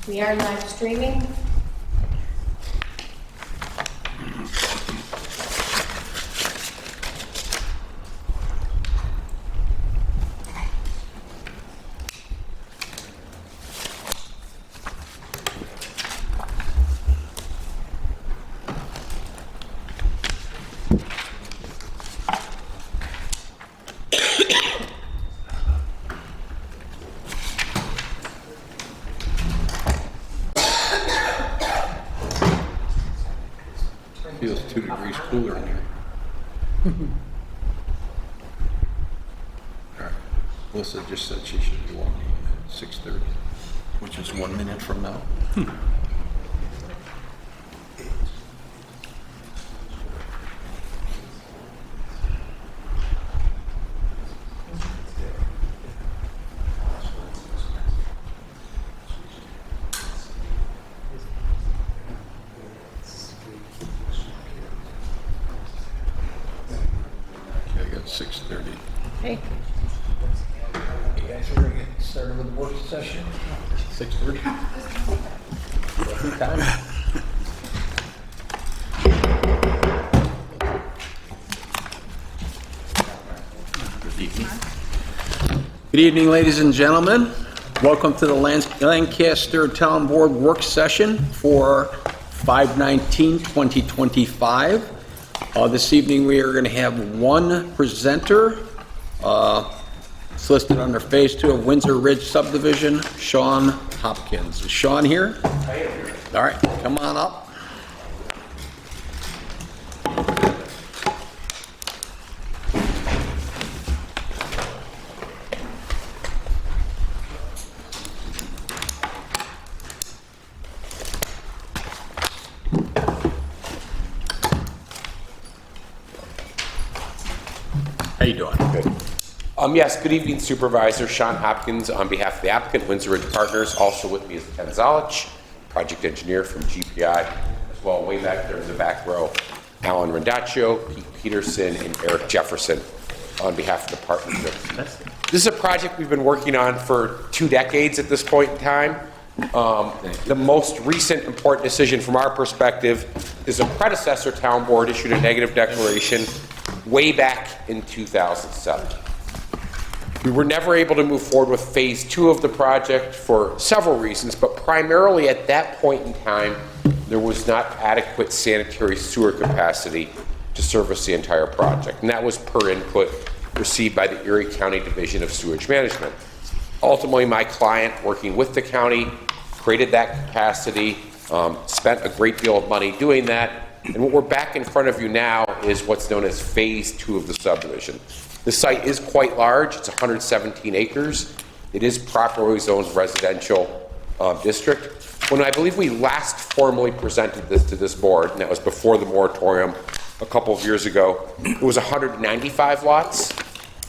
We are live streaming. Feels 2 degrees cooler in here. All right. Melissa just said she should be walking at 6:30, which is 1 minute from now. Okay, I got 6:30. Okay. You guys are getting started with the work session. 6:30? Good evening. Good evening, ladies and gentlemen. Welcome to the Lancaster Town Board work session for 5/19/2025. This evening, we are going to have one presenter. It's listed under Phase 2 of Windsor Ridge Subdivision, Sean Hopkins. Is Sean here? All right, come on up. How you doing? Good. Yes, good evening, Supervisor. Sean Hopkins on behalf of the applicant, Windsor Ridge Partners. Also with me is Ken Zolich, project engineer from GPI, as well way back there in the back row, Alan Rendaccio, Pete Peterson, and Eric Jefferson on behalf of the partnership. This is a project we've been working on for 2 decades at this point in time. The most recent important decision from our perspective is a predecessor town board issued a negative declaration way back in 2007. We were never able to move forward with Phase 2 of the project for several reasons, but primarily at that point in time, there was not adequate sanitary sewer capacity to service the entire project, and that was per input received by the Erie County Division of Sewage Management. Ultimately, my client, working with the county, created that capacity, spent a great deal of money doing that, and what we're back in front of you now is what's known as Phase 2 of the subdivision. The site is quite large. It's 117 acres. It is properly zoned residential district. When I believe we last formally presented this to this board, and that was before the moratorium a couple of years ago, it was 195 lots.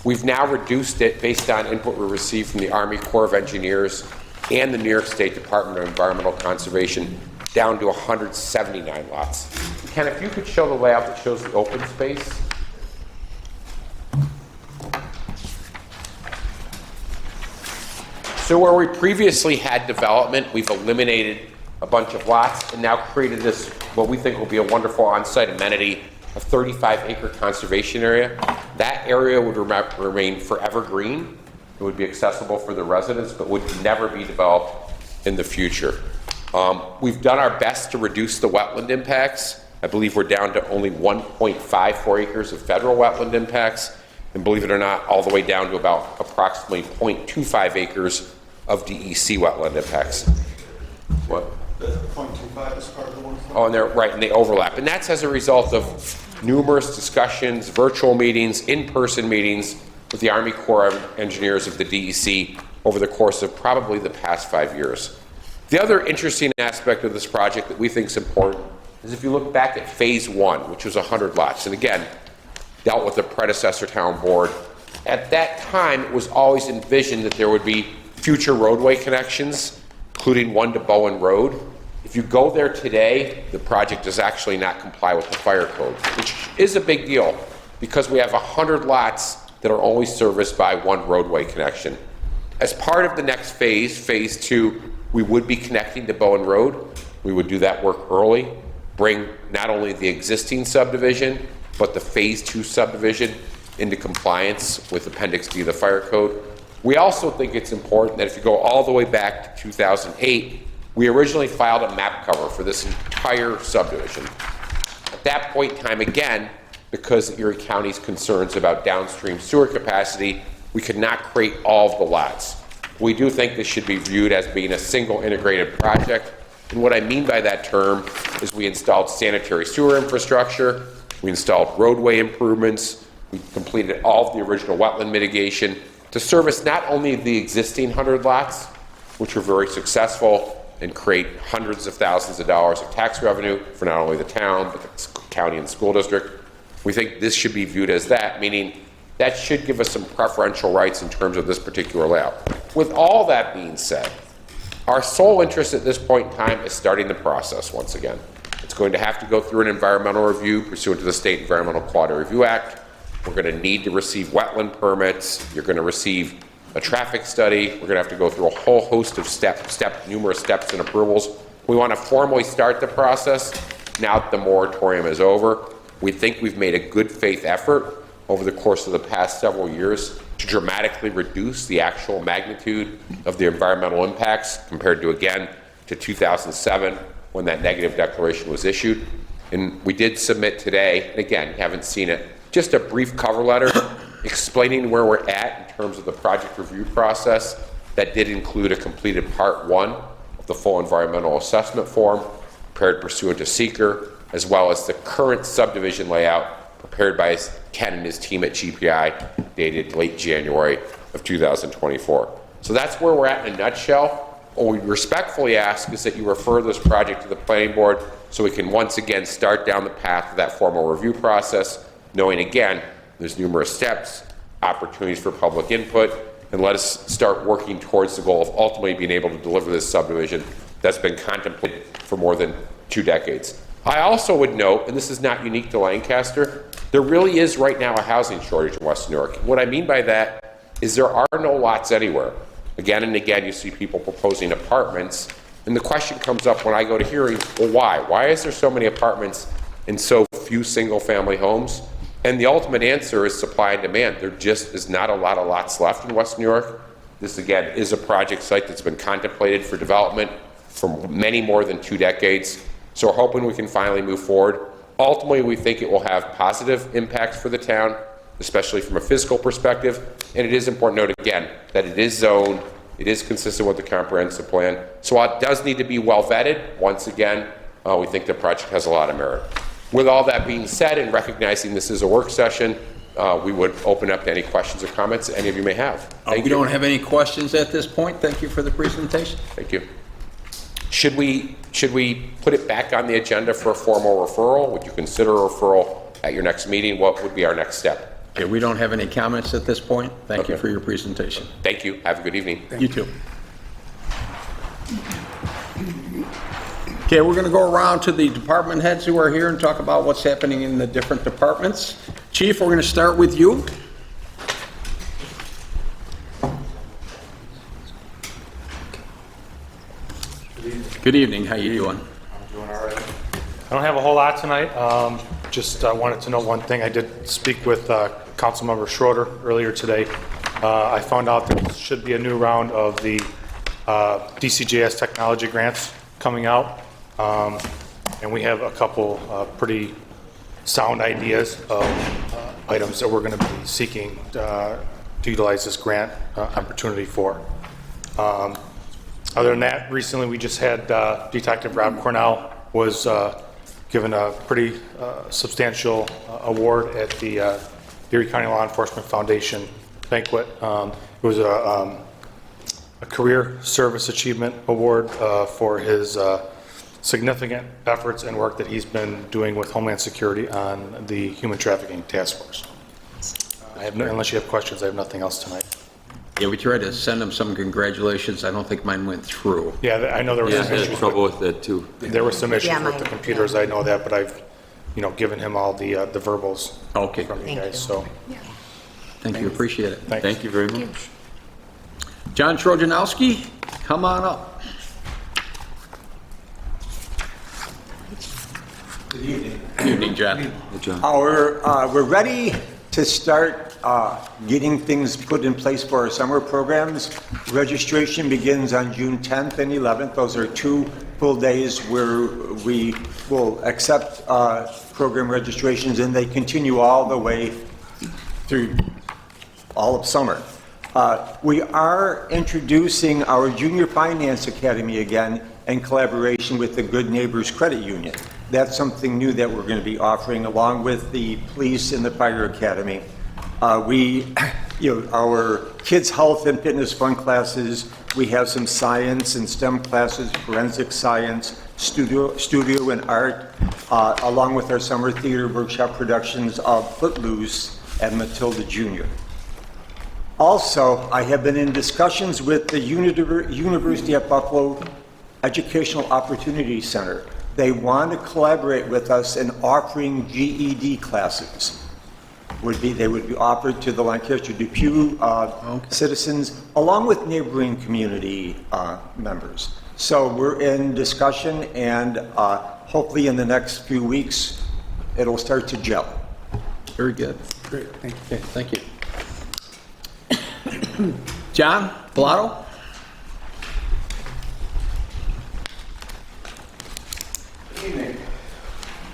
We've now reduced it based on input we received from the Army Corps of Engineers and the New York State Department of Environmental Conservation down to 179 lots. Ken, if you could show the layout that shows the open space. So where we previously had development, we've eliminated a bunch of lots and now created this, what we think will be a wonderful on-site amenity, a 35-acre conservation area. That area would remain forever green. It would be accessible for the residents, but would never be developed in the future. We've done our best to reduce the wetland impacts. I believe we're down to only 1.54 acres of federal wetland impacts, and believe it or not, all the way down to about approximately 0.25 acres of DEC wetland impacts. What? The 0.25 is part of the 1.5? Oh, and they're right, and they overlap. And that's as a result of numerous discussions, virtual meetings, in-person meetings with the Army Corps of Engineers of the DEC over the course of probably the past 5 years. The other interesting aspect of this project that we think is important is if you look back at Phase 1, which was 100 lots, and again, dealt with the predecessor town board. At that time, it was always envisioned that there would be future roadway connections, including one to Bowen Road. If you go there today, the project does actually not comply with the fire code, which is a big deal because we have 100 lots that are only serviced by one roadway connection. As part of the next phase, phase 2, we would be connecting to Bowen Road. We would do that work early, bring not only the existing subdivision, but the phase 2 subdivision into compliance with Appendix D of the Fire Code. We also think it's important that if you go all the way back to 2008, we originally filed a map cover for this entire subdivision. At that point in time, again, because of Erie County's concerns about downstream sewer capacity, we could not create all of the lots. We do think this should be viewed as being a single integrated project. And what I mean by that term is we installed sanitary sewer infrastructure, we installed roadway improvements, we completed all of the original wetland mitigation to service not only the existing 100 lots, which were very successful and create hundreds of thousands of dollars of tax revenue for not only the town, but the county and school district. We think this should be viewed as that, meaning that should give us some preferential rights in terms of this particular layout. With all that being said, our sole interest at this point in time is starting the process once again. It's going to have to go through an environmental review pursuant to the State Environmental Quality Review Act. We're going to need to receive wetland permits. You're going to receive a traffic study. We're going to have to go through a whole host of numerous steps and approvals. We want to formally start the process now that the moratorium is over. We think we've made a good faith effort over the course of the past several years to dramatically reduce the actual magnitude of the environmental impacts compared to, again, to 2007 when that negative declaration was issued. And we did submit today, and again, you haven't seen it, just a brief cover letter explaining where we're at in terms of the project review process. That did include a completed part 1 of the full environmental assessment form prepared pursuant to seeker, as well as the current subdivision layout prepared by Ken and his team at GPI, dated late January of 2024. So that's where we're at in a nutshell. What we respectfully ask is that you refer this project to the planning board so we can once again start down the path of that formal review process, knowing again, there's numerous steps, opportunities for public input, and let us start working towards the goal of ultimately being able to deliver this subdivision that's been contemplated for more than 2 decades. I also would note, and this is not unique to Lancaster, there really is right now a housing shortage in West New York. What I mean by that is there are no lots anywhere. Again and again, you see people proposing apartments, and the question comes up when I go to hearings, well, why? Why is there so many apartments and so few single-family homes? And the ultimate answer is supply and demand. There just is not a lot of lots left in West New York. This, again, is a project site that's been contemplated for development for many more than 2 decades. So we're hoping we can finally move forward. Ultimately, we think it will have positive impacts for the town, especially from a fiscal perspective. And it is important to note, again, that it is zoned, it is consistent with the comprehensive plan. So while it does need to be well vetted, once again, we think the project has a lot of merit. With all that being said, and recognizing this is a work session, we would open up to any questions or comments any of you may have. Thank We you. don't have any questions at this point. Thank you for the presentation. Thank you. Should we put it back on the agenda for a formal referral? Would you consider a referral at your next meeting? What would be our next step? Okay, we don't have any comments at this point. Thank you Okay. for your presentation. Thank you. Have a good evening. You too. Okay, we're going to go around to the department heads who are here and talk about what's happening in the different departments. Chief, we're going to start with you. Good evening. How you doing? I'm doing all right. I don't have a whole lot tonight. Just wanted to note one thing. I did speak with Councilmember Schroeder earlier today. I found out there should be a new round of the DCJS technology grants coming out. And we have a couple pretty sound ideas of items that we're going to be seeking to utilize this grant opportunity for. Other than that, recently we just had Detective Rob Cornell was given a pretty substantial award at the Erie County Law Enforcement Foundation banquet. It was a Career Service Achievement Award for his significant efforts and work that he's been doing with Homeland Security on the Human Trafficking Task Force. Unless you have questions, I have nothing else tonight. Yeah, we tried to send him some congratulations. I don't think mine went through. Yeah, I know there was Yeah, I some had issues. trouble with that too. There were some issues Yeah, with the mine- computers, I know that, but I've, given him all the verbals Okay, from you Thank guys, you. so, thank you. Appreciate it. thanks. Thank you very much. John Trojanowski, come on up. Good evening. Good evening, John. We're ready to start getting things put in place for our summer programs. Registration begins on June 10th and 11th. Those are 2 full days where we will accept program registrations, and they continue all the way through all of summer. We are introducing our Junior Finance Academy again in collaboration with the Good Neighbors Credit Union. That's something new that we're going to be offering along with the police and the fire academy. Our kids' health and fitness fun classes, we have some science and STEM classes, forensic science, studio and art, along with our summer theater workshop productions of Footloose and Matilda Jr. Also, I have been in discussions with the University of Buffalo Educational Opportunity Center. They want to collaborate with us in offering GED classes. They would be offered to the Lancaster Depew citizens, along with neighboring community members. So we're in discussion, and hopefully in the next few weeks, it'll start to gel. Very good. Great, thank you. Okay, thank you. John Bellato?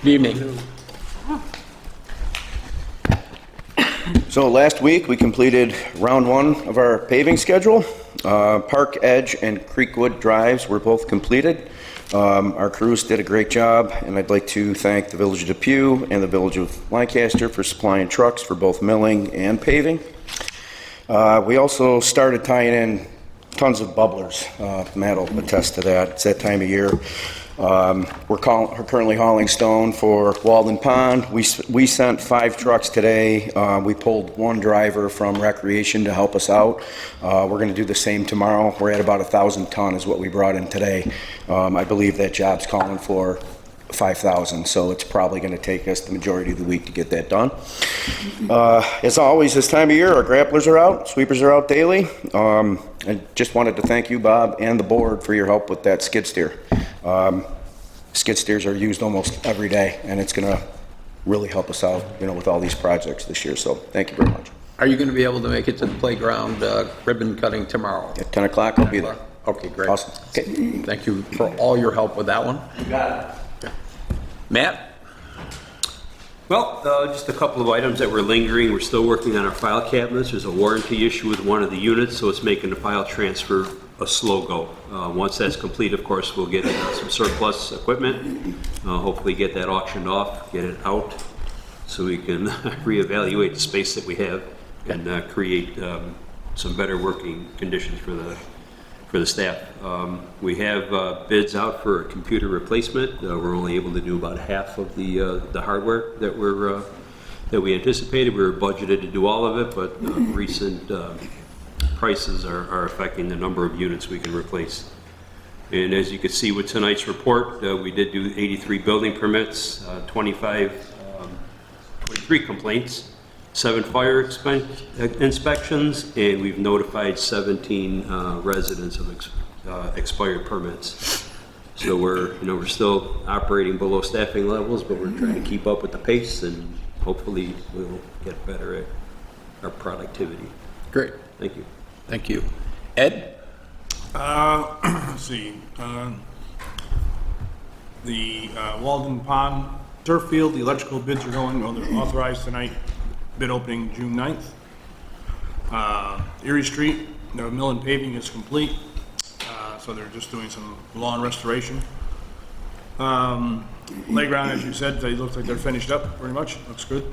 Good evening. So last week, we completed round 1 of our paving schedule. Park Edge and Creekwood Drives were both completed. Our crews did a great job, and I'd like to thank the Village of Depew and the Village of Lancaster for supplying trucks for both milling and paving. We also started tying in tons of bubblers. Matt will attest to that. It's that time of year. We're currently hauling stone for Walden Pond. We sent 5 trucks today. We pulled 1 driver from Recreation to help us out. We're going to do the same tomorrow. We're at about 1,000 ton is what we brought in today. I believe that job's calling for 5,000, so it's probably going to take us the majority of the week to get that done. As always, this time of year, our grapplers are out, sweepers are out daily. I just wanted to thank you, Bob, and the board for your help with that skid steer. Skid steers are used almost every day, and it's going to really help us out, with all these projects this year. So thank you very much. Are you going to be able to make it to the playground ribbon cutting tomorrow? At 10 o'clock, I'll be there. Okay, great. Awesome. Okay. Thank you for all your help with that one. You got it. Matt? Well, just a couple of items that were lingering. We're still working on our file cabinets. There's a warranty issue with one of the units, so it's making the file transfer a slow go. Once that's complete, of course, we'll get some surplus equipment, hopefully get that auctioned off, get it out, so we can reevaluate the space that we have and create some better working conditions for the staff. We have bids out for a computer replacement. We're only able to do about half of the hardware that we anticipated. We were budgeted to do all of it, but recent prices are affecting the number of units we can replace. And as you can see with tonight's report, we did do 83 building permits, 23 complaints, 7 fire inspections, and we've notified 17 residents of expired permits. So we're still operating below staffing levels, but we're trying to keep up with the pace, and hopefully we'll get better at our productivity. Great. Thank you. Thank you. Ed? Let's see. The Walden Pond turf field, the electrical bids are going, they're authorized tonight. Bid opening June 9th. Erie Street, the mill and paving is complete, so they're just doing some lawn restoration. Playground, as you said, they look like they're finished up pretty much. Looks good.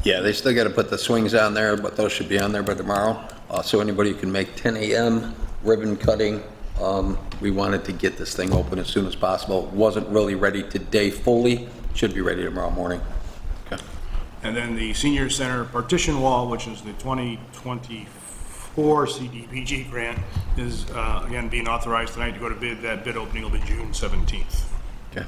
Yeah, they still got to put the swings on there, but those should be on there by tomorrow. So anybody who can make 10 a.m. ribbon cutting, we wanted to get this thing open as soon as possible. Wasn't really ready today fully, should be ready tomorrow morning. Okay. And then the senior center partition wall, which is the 2024 CDBG grant, is again being authorized tonight to go to bid. That bid opening will be June 17th. Okay.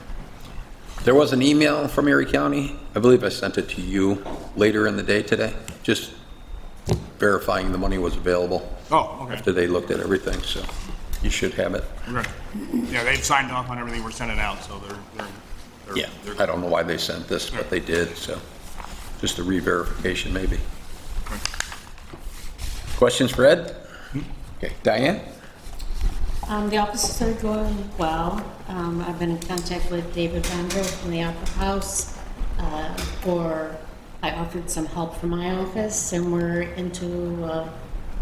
There was an email from Erie County. I believe I sent it to you later in the day today, just verifying the money was available. Oh, okay. after they looked at everything, so you should have it. Okay. Yeah, they've signed off on everything we're sending out, so they're Yeah, I don't know why they sent this, but they did, so just a re-verification maybe. Questions for Ed? Okay, Diane? The offices are doing well. I've been in contact with David Vander from the Opera House I offered some help from my office, and we're into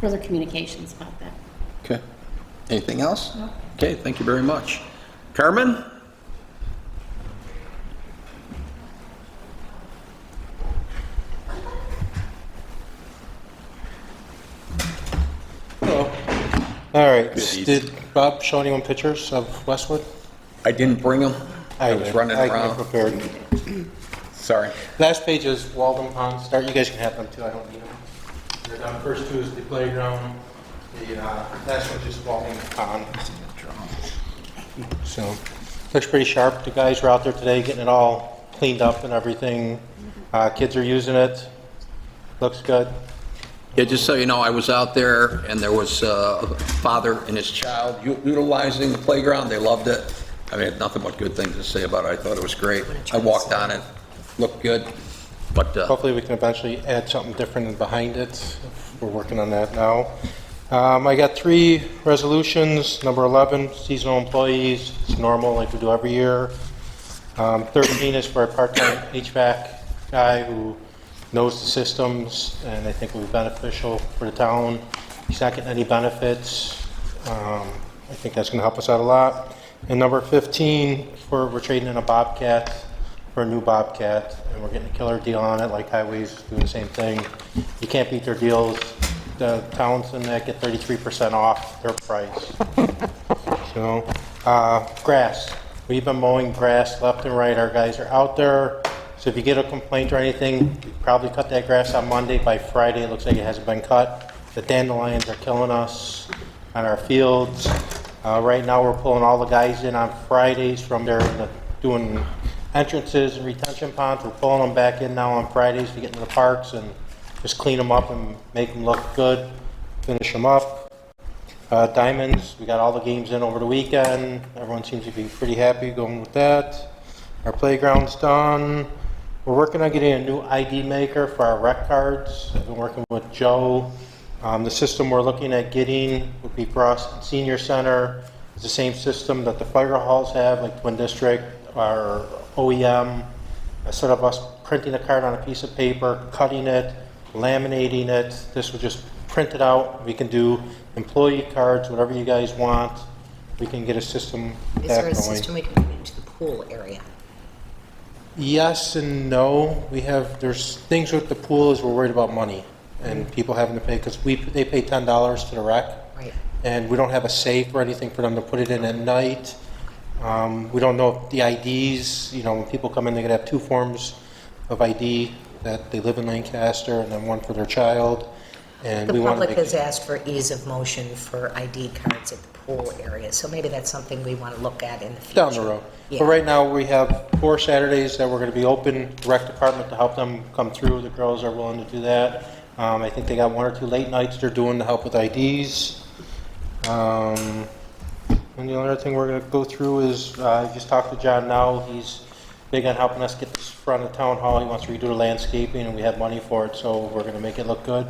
further communications about that. Okay. Anything else? No. Okay, thank you very much. Carmen? All right, Good did Bob show anyone pictures of Westwood? I didn't bring them. I was running I around. prepared. Sorry. Last page is Walden Pond Start. You guys can have them too, I don't need them. They're down. First two is the playground. The last one's just Walden Pond. So, looks pretty sharp. The guys were out there today getting it all cleaned up and everything. Kids are using it. Looks good. Yeah, just so you know, I was out there and there was a father and his child utilizing the playground. They loved it. I mean, I had nothing but good things to say about it. I thought it was great. I walked on it, looked good, but Hopefully we can eventually add something different behind it. We're working on that now. I got 3 resolutions. Number 11, seasonal employees. It's normal like we do every year. 13 is for a part-time HVAC guy who knows the systems and I think will be beneficial for the town. He's not getting any benefits. I think that's going to help us out a lot. And number 15, we're trading in a Bobcat for a new Bobcat, and we're getting a killer deal on it, like Highways is doing the same thing. You can't beat their deals. The towns in that get 33% off their price. So, grass. We've been mowing grass left and right. Our guys are out there. So if you get a complaint or anything, you probably cut that grass on Monday. By Friday, it looks like it hasn't been cut. The dandelions are killing us on our fields. Right now, we're pulling all the guys in on Fridays from there doing entrances and retention ponds. We're pulling them back in now on Fridays to get into the parks and just clean them up and make them look good, finish them up. Diamonds, we got all the games in over the weekend. Everyone seems to be pretty happy going with that. Our playground's done. We're working on getting a new ID maker for our rec cards. I've been working with Joe. The system we're looking at getting would be for us in Senior Center. It's the same system that the fire halls have, like Twin District, our OEM. Instead of us printing a card on a piece of paper, cutting it, laminating it, this will just print it out. We can do employee cards, whatever you guys want. We can get a system Is back there going. a system we can put into the pool area? Yes and no. There's things with the pool is we're worried about money and people having to pay, because they pay $10 to the rec. Right. And we don't have a safe or anything for them to put it in at night. We don't know if the IDs, when people come in, they're gonna have 2 forms of ID, that they live in Lancaster, and then one for their child. And The we want to public make has asked for ease of motion for ID cards at the pool area, so maybe that's something we want to look at in the future. down the road. Yeah. But right now, we have 4 Saturdays that we're going to be open, the rec department to help them come through. The girls are willing to do that. I think they got 1 or 2 late nights they're doing to help with IDs. And the other thing we're going to go through is, I just talked to John now. He's big on helping us get this front of town hall. He wants to redo the landscaping, and we have money for it, so we're going to make it look good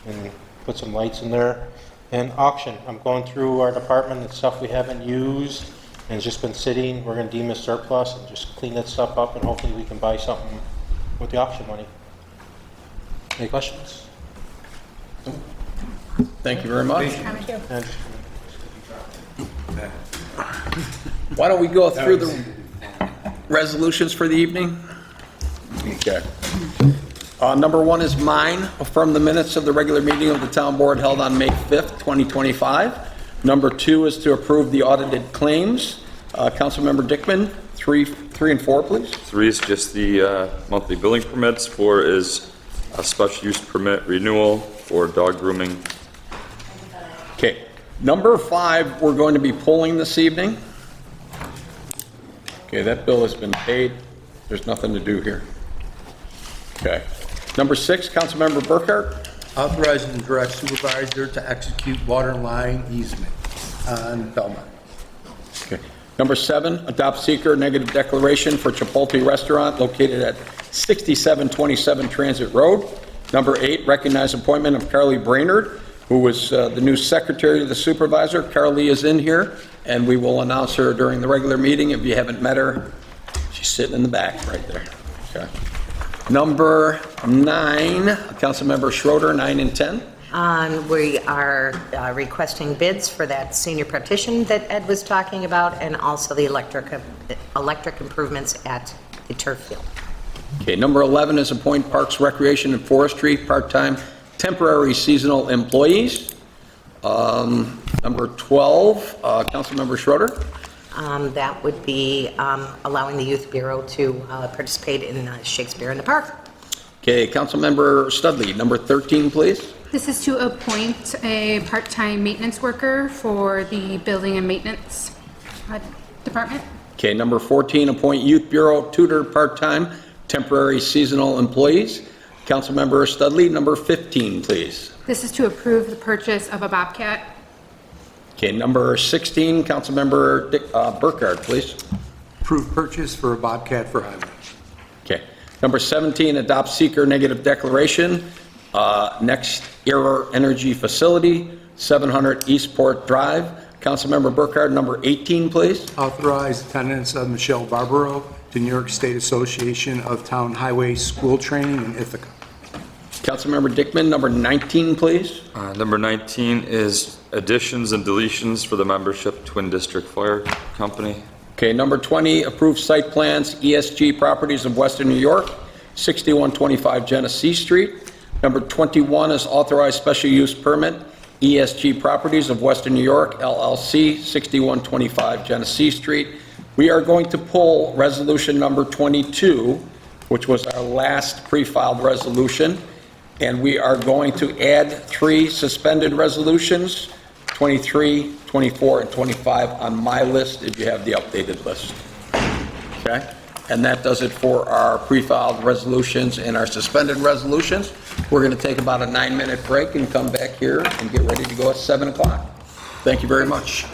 and put some lights in there. And auction, I'm going through our department and stuff we haven't used and it's just been sitting. We're going to deem as surplus and just clean that stuff up, and hopefully we can buy something with the auction money. Any questions? thank you very much. Thank you. And Why don't we go through the resolutions for the evening? Okay. Number 1 is mine, affirm the minutes of the regular meeting of the town board held on May 5th, 2025. Number 2 is to approve the audited claims. Councilmember Dickman, 3 and 4, please. 3 is just the monthly billing permits. 4 is a special use permit renewal for dog grooming. Okay. Number 5, we're going to be pulling this evening. Okay, that bill has been paid. There's nothing to do here. Okay. Number 6, Councilmember Burkhart. Authorizing the direct supervisor to execute water line easement on Belmont. Okay. Number 7, adopt seeker negative declaration for Chipotle Restaurant located at 6727 Transit Road. Number 8, recognize appointment of Carly Brainerd, who was the new secretary to the supervisor. Carly is in here, and we will announce her during the regular meeting. If you haven't met her, she's sitting in the back right there. Okay. Number 9, Councilmember Schroeder, 9 and 10. We are requesting bids for that senior partition that Ed was talking about, and also the electric improvements at the turf field. Okay, number 11 is appoint Parks, Recreation, and Forestry part-time temporary seasonal employees. Number 12, Councilmember Schroeder. That would be allowing the Youth Bureau to participate in Shakespeare in the Park. Okay, Councilmember Studley, number 13, please. This is to appoint a part-time maintenance worker for the building and maintenance department. Okay, number 14, appoint Youth Bureau tutor part-time temporary seasonal employees. Councilmember Studley, number 15, please. This is to approve the purchase of a Bobcat. Okay, number 16, Councilmember Burkhardt, please. Approve purchase for a Bobcat for highway. Okay. Number 17, adopt seeker negative declaration. Next Era Energy Facility, 700 Eastport Drive. Councilmember Burkhardt, number 18, please. Authorize attendance of Michelle Barbaro to New York State Association of Town Highway School Training in Ithaca. Councilmember Dickman, number 19, please. Number 19 is additions and deletions for the membership Twin District Fire Company. Okay, number 20, approved site plans, ESG Properties of Western New York, 6125 Genesee Street. Number 21 is authorized special use permit, ESG Properties of Western New York, LLC, 6125 Genesee Street. We are going to pull resolution number 22, which was our last pre-filed resolution, and we are going to add 3 suspended resolutions, 23, 24, and 25 on my list, if you have the updated list. Okay? And that does it for our pre-filed resolutions and our suspended resolutions. We're going to take about a 9-minute break and come back here and get ready to go at 7 o'clock. Thank you very much.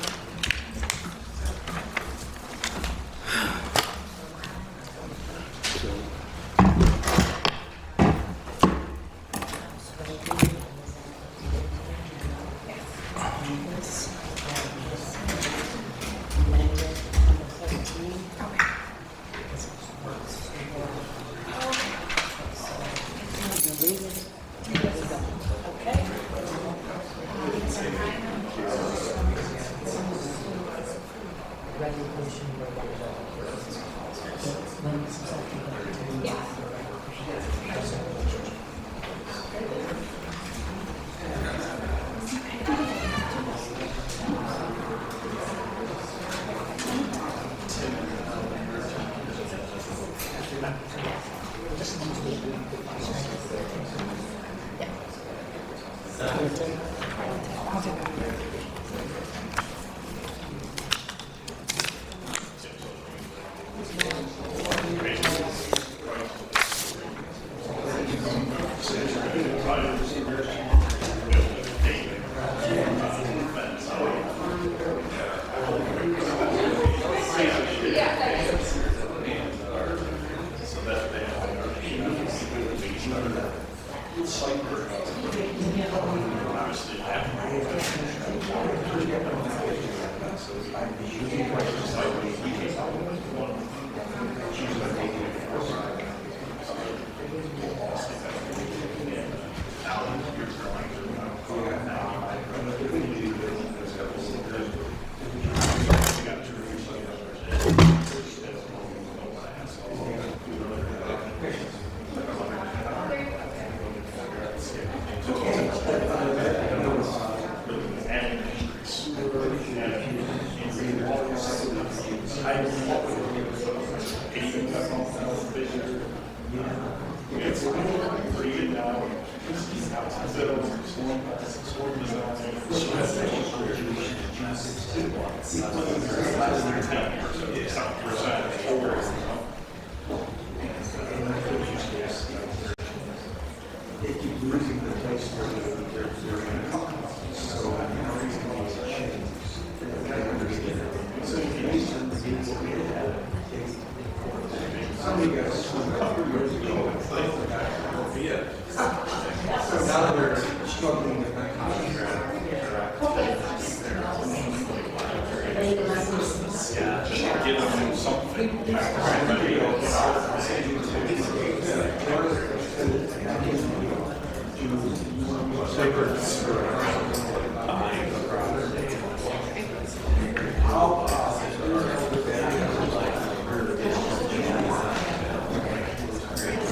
They keep losing the place where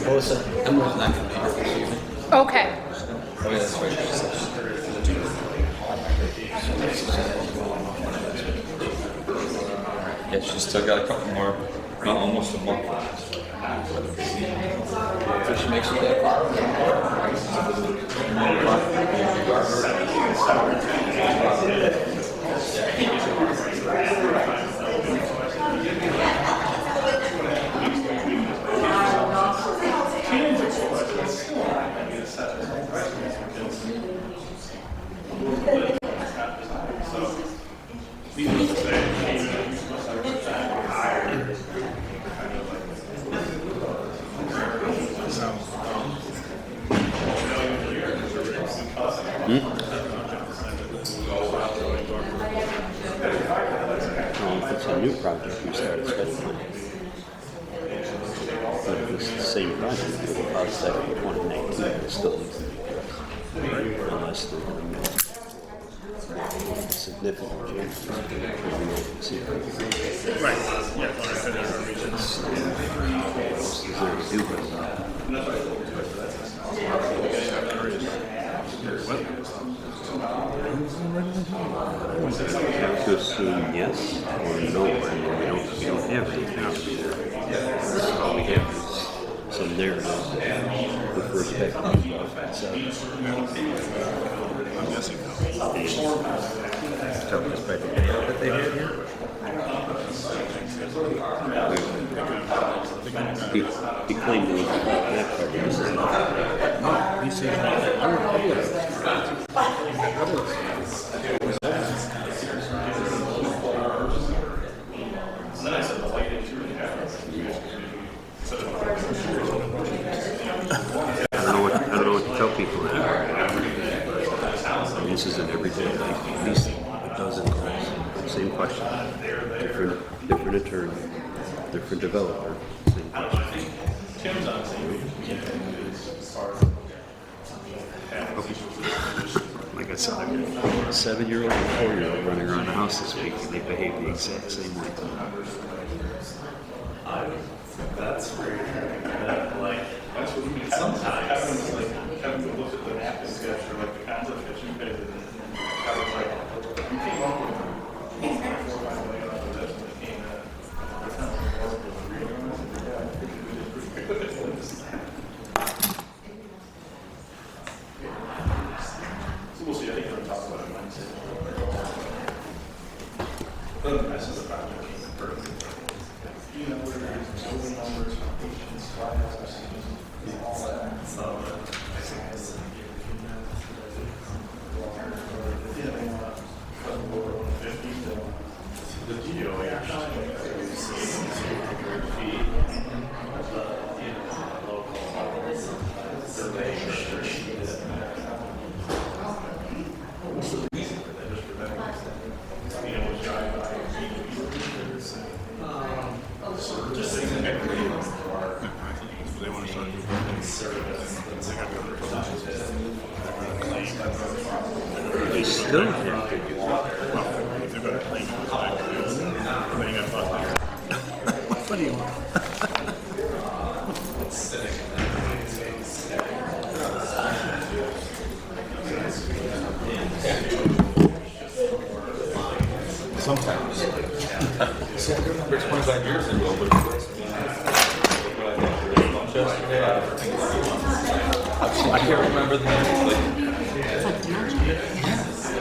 Melissa, Emily's not going to be here this evening. Okay. Oh, yeah, that's right. She said she's there. Yeah, she's still got a couple more, almost a month. So she makes it that far. If it's a new project, we start scheduling. But if it's the same project, it will probably start in 2019, it still needs to be addressed. Unless there's significant changes. Right, yeah, Is there a do with that? Have to assume yes or no, and we don't have anything. So all we have is some narrative that refers back to 2007. I'm guessing no. Tell us about the video that they had here. He claimed it was that part. No, he said, I don't know what to tell people now. This is an everyday life, at least a dozen calls, same question. Different attorney, different developer, same question. Like I said, I've got a 7-year-old and a 4-year-old running around the house this week, and they behave the exact same way. That's weird. That's what we mean. Sometimes Kevin would look at the napkin sketch or like the conflict fishing page and Kevin's like, you came up with 4 million off of this and it came in. So we'll see. I think we're going to talk about it Wednesday. But this is a project came in first. You know, where there's building numbers, patients, files, all that. So, I think it's yeah, they want to cut over 50 to the DOA actually. What's the reason for that? Just preventing being able to drive by just saying that every they want to start doing They still have to. if they're going to claim it, then you got to talk about what do you want? Sometimes. See, I remember 25 years ago, but I can't remember the name.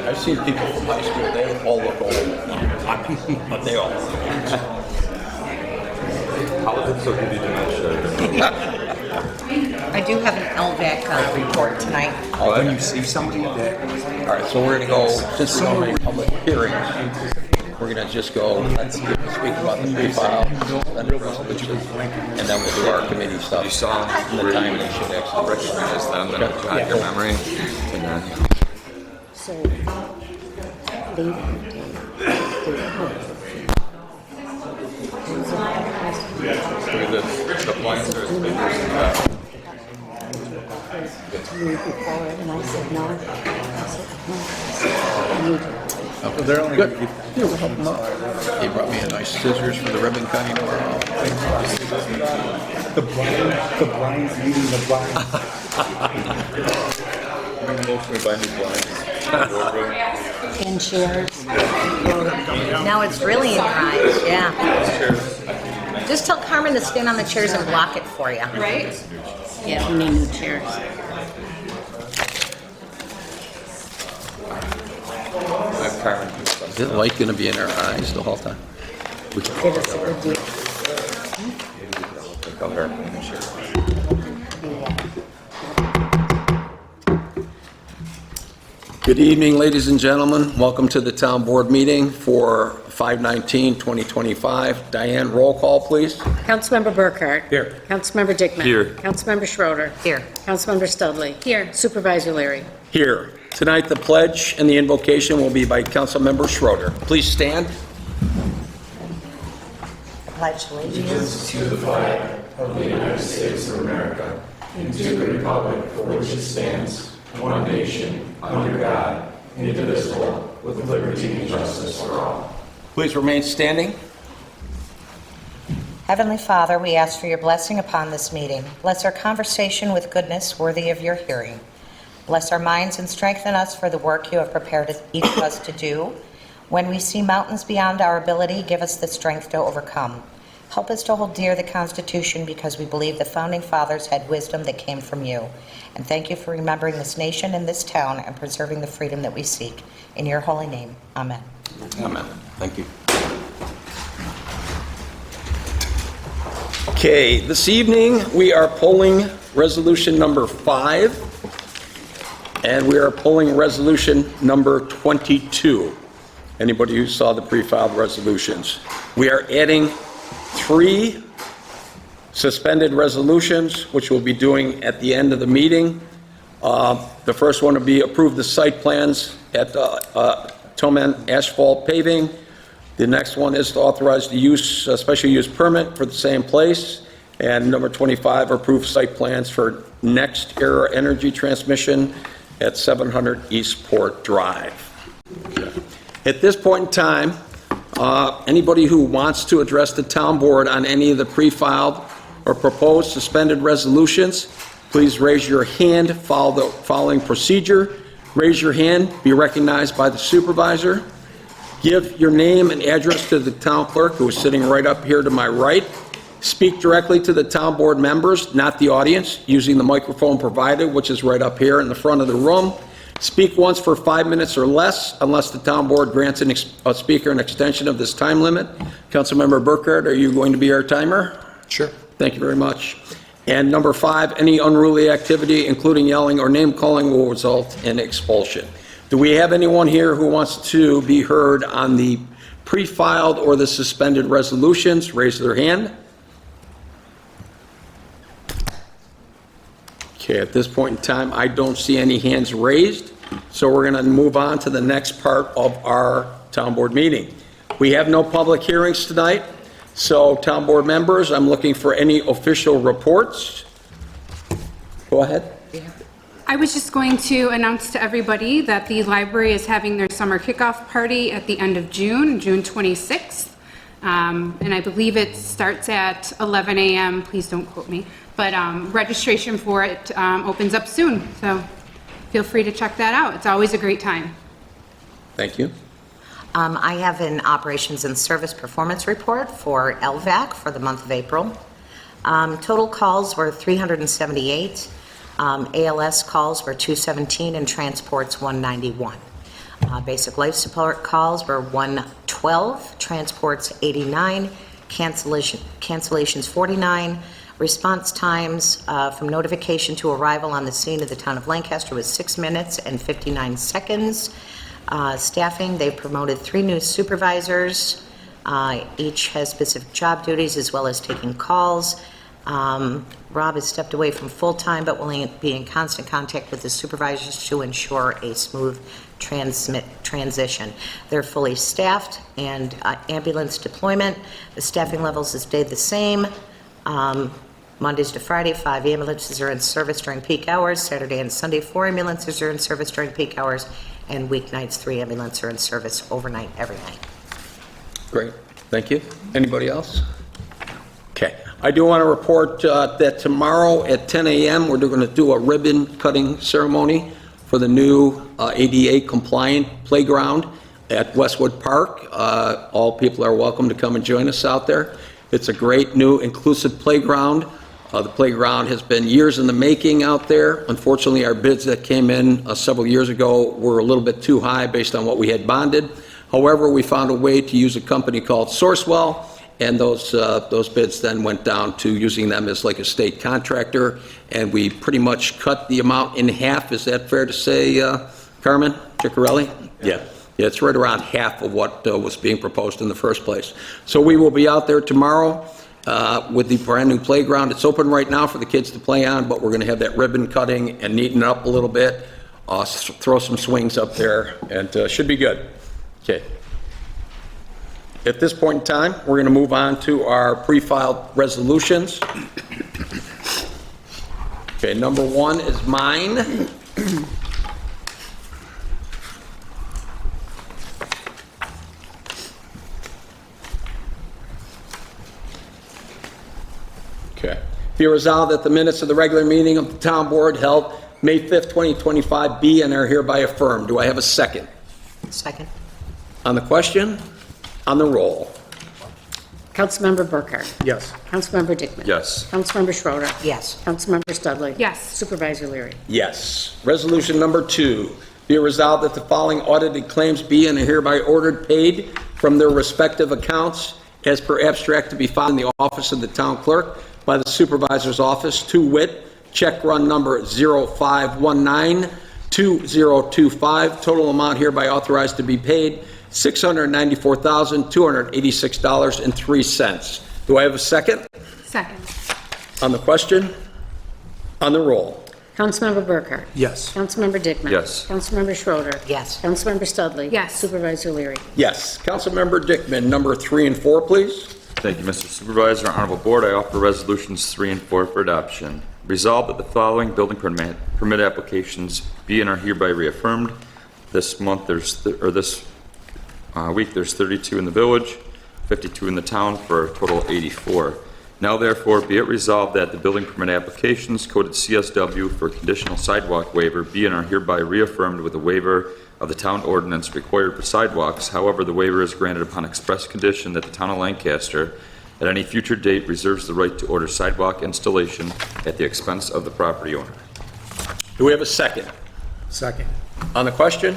I've seen people from high school, they all look old, but they all. Politics will give you dementia. I do have an LVAC report tonight. When you see somebody that, All right, so we're going to go, since we don't have any public hearings, we're gonna just go speak about the pre-file, then the resolution, and then we'll do our committee stuff. You saw the time they should actually recognize them and jog your memory. And then, So, leave the blinds are as big as that. before, and I said, no. I said, no. I need to. They're only Good. He brought me a nice scissors for the ribbon cutting. the blinds leading the blinds. Motion to buy new blinds. And chairs. Now it's really in your eyes, yeah. Just tell Carmen to stand on the chairs and block it for you. Right? Yeah, we need new chairs. I've Carmen. Is the light gonna be in our eyes the whole time? Did us a good deal. Tell her. Good evening, ladies and gentlemen. Welcome to the town board meeting for 5/19/2025. Diane, roll call, please. Councilmember Burkhart. Here. Councilmember Dickman. Here. Councilmember Schroeder. Here. Councilmember Studley. Here. Supervisor Leary. Here. Tonight, the pledge and the invocation will be by Councilmember Schroeder. Please stand. Pledge allegiance. Please remain standing. Heavenly Father, we ask for your blessing upon this meeting. Bless our conversation with goodness worthy of your hearing. Bless our minds and strengthen us for the work you have prepared each of us to do. When we see mountains beyond our ability, give us the strength to overcome. Help us to hold dear the Constitution because we believe the Founding Fathers had wisdom that came from you. And thank you for remembering this nation and this town and preserving the freedom that we seek. In your holy name, amen. Amen. Thank you. Okay, this evening we are pulling resolution number 5, and we are pulling resolution number 22. Anybody who saw the pre-filed resolutions. We are adding 3 suspended resolutions, which we'll be doing at the end of the meeting. The first one will be approve the site plans at Tillman Asphalt Paving. The next one is to authorize the use, special use permit for the same place. And number 25, approve site plans for Next Era Energy Transmission at 700 Eastport Drive. At this point in time, anybody who wants to address the town board on any of the pre-filed or proposed suspended resolutions, please raise your hand, follow the following procedure. Raise your hand, be recognized by the supervisor. Give your name and address to the town clerk, who is sitting right up here to my right. Speak directly to the town board members, not the audience, using the microphone provided, which is right up here in the front of the room. Speak once for 5 minutes or less, unless the town board grants a speaker an extension of this time limit. Councilmember Burkhart, are you going to be our timer? Sure. Thank you very much. And number 5, any unruly activity, including yelling or name-calling, will result in expulsion. Do we have anyone here who wants to be heard on the pre-filed or the suspended resolutions? Raise their hand. Okay, at this point in time, I don't see any hands raised, so we're going to move on to the next part of our town board meeting. We have no public hearings tonight, so town board members, I'm looking for any official reports. Go ahead. I was just going to announce to everybody that the library is having their summer kickoff party at the end of June, June 26th. And I believe it starts at 11 a.m. Please don't quote me. But registration for it opens up soon. So feel free to check that out. It's always a great time. Thank you. I have an operations and service performance report for LVAC for the month of April. Total calls were 378. ALS calls were 217 and transports 191. Basic life support calls were 112, transports 89, cancellations 49. Response times from notification to arrival on the scene of the town of Lancaster was 6 minutes and 59 seconds. Staffing, they've promoted 3 new supervisors. Each has specific job duties as well as taking calls. Rob has stepped away from full-time but will be in constant contact with the supervisors to ensure a smooth transition. They're fully staffed, and ambulance deployment, the staffing levels have stayed the same. Mondays to Friday, 5 ambulances are in service during peak hours. Saturday and Sunday, 4 ambulances are in service during peak hours, and weeknights, 3 ambulances are in service overnight every night. Great, thank you. Anybody else? Okay. I do want to report that tomorrow at 10 a.m., we're going to do a ribbon-cutting ceremony for the new ADA-compliant playground at Westwood Park. All people are welcome to come and join us out there. It's a great new inclusive playground. The playground has been years in the making out there. Unfortunately, our bids that came in several years ago were a little bit too high based on what we had bonded. However, we found a way to use a company called Sourcewell, and those bids then went down to using them as like a state contractor, and we pretty much cut the amount in half. Is that fair to say, Carmen Ciccarelli? Yeah. Yeah, it's right around half of what was being proposed in the first place. So we will be out there tomorrow with the brand-new playground. It's open right now for the kids to play on, but we're going to have that ribbon cutting and neaten it up a little bit, throw some swings up there, and should be good. Okay. At this point in time, we're going to move on to our pre-filed resolutions. Okay, number 1 is mine. Okay. Be resolved that the minutes of the regular meeting of the town board held May 5th, 2025 be and are hereby affirmed. Do I have a second? Second. On the question? On the roll. Councilmember Burkhart. Yes. Councilmember Dickman. Yes. Councilmember Schroeder. Yes. Councilmember Studley. Yes. Supervisor Leary. Yes. Resolution number 2. Be it resolved that the following audited claims be and are hereby ordered paid from their respective accounts as per abstract to be filed in the office of the town clerk by the supervisor's office, to wit, check run number 05192025, total amount hereby authorized to be paid $694,286.03. Do I have a second? Second. On the question? On the roll. Councilmember Burkhart. Yes. Councilmember Dickman. Yes. Councilmember Schroeder. Yes. Councilmember Studley. Yes. Supervisor Leary. Yes. Councilmember Dickman, number 3 and 4, please. Thank you, Mr. Supervisor. Honorable Board, I offer resolutions 3 and 4 for adoption. Resolved that the following building permit applications be and are hereby reaffirmed. This month, this week, there's 32 in the village, 52 in the town, for a total of 84. Now therefore be it resolved that the building permit applications coded CSW for conditional sidewalk waiver be and are hereby reaffirmed with a waiver of the town ordinance required for sidewalks. However, the waiver is granted upon express condition that the town of Lancaster at any future date reserves the right to order sidewalk installation at the expense of the property owner. Do we have a second? Second. On the question?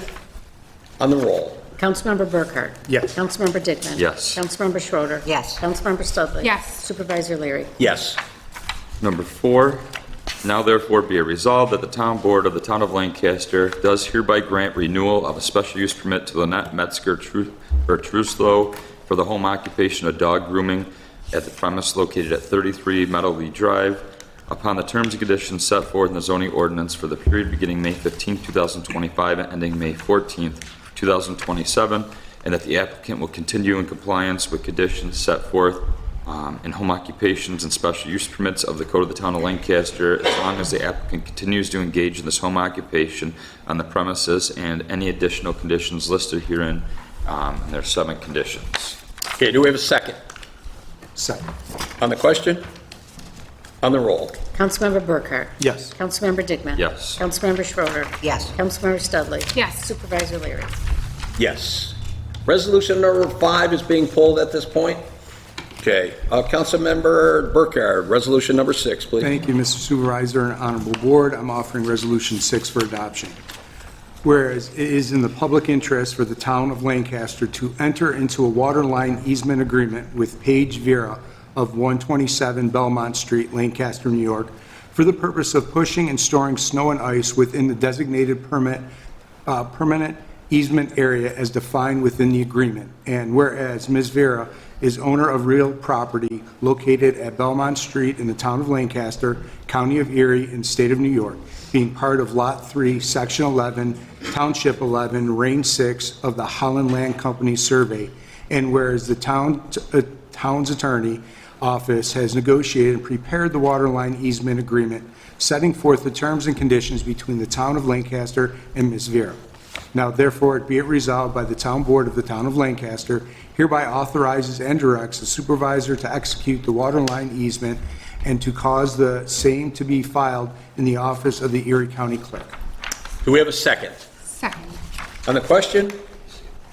On the roll. Councilmember Burkhart. Yes. Councilmember Dickman. Yes. Councilmember Schroeder. Yes. Councilmember Studley. Yes. Supervisor Leary. Yes. Number 4, now therefore be it resolved that the town board of the town of Lancaster does hereby grant renewal of a special use permit to Lynette Metzger Truslow for the home occupation of dog grooming at the premise located at 33 Meadowlee Drive upon the terms and conditions set forth in the zoning ordinance for the period beginning May 15, 2025 and ending May 14, 2027, and that the applicant will continue in compliance with conditions set forth in home occupations and special use permits of the Code of the Town of Lancaster as long as the applicant continues to engage in this home occupation on the premises, and any additional conditions listed herein, and there are 7 conditions. Okay, do we have a second? Second. On the question? On the roll. Councilmember Burkhart. Yes. Councilmember Dickman. Yes. Councilmember Schroeder. Yes. Councilmember Studley. Yes. Supervisor Leary. Yes. Resolution number 5 is being pulled at this point. Okay, Councilmember Burkhart, resolution number 6, please. Thank you, Mr. Supervisor and Honorable Board. I'm offering Resolution 6 for adoption. Whereas it is in the public interest for the town of Lancaster to enter into a water line easement agreement with Paige Vera of 127 Belmont Street, Lancaster, New York, for the purpose of pushing and storing snow and ice within the designated permanent easement area as defined within the agreement. And whereas Ms. Vera is owner of real property located at Belmont Street in the town of Lancaster, county of Erie, and state of New York, being part of Lot 3, Section 11, Township 11, Range 6 of the Holland Land Company survey. And whereas the town's attorney office has negotiated and prepared the waterline easement agreement, setting forth the terms and conditions between the town of Lancaster and Ms. Vera. Now therefore be it resolved by the town board of the town of Lancaster hereby authorizes and directs the supervisor to execute the waterline easement and to cause the same to be filed in the office of the Erie County Clerk. Do we have a second? Second. On the question?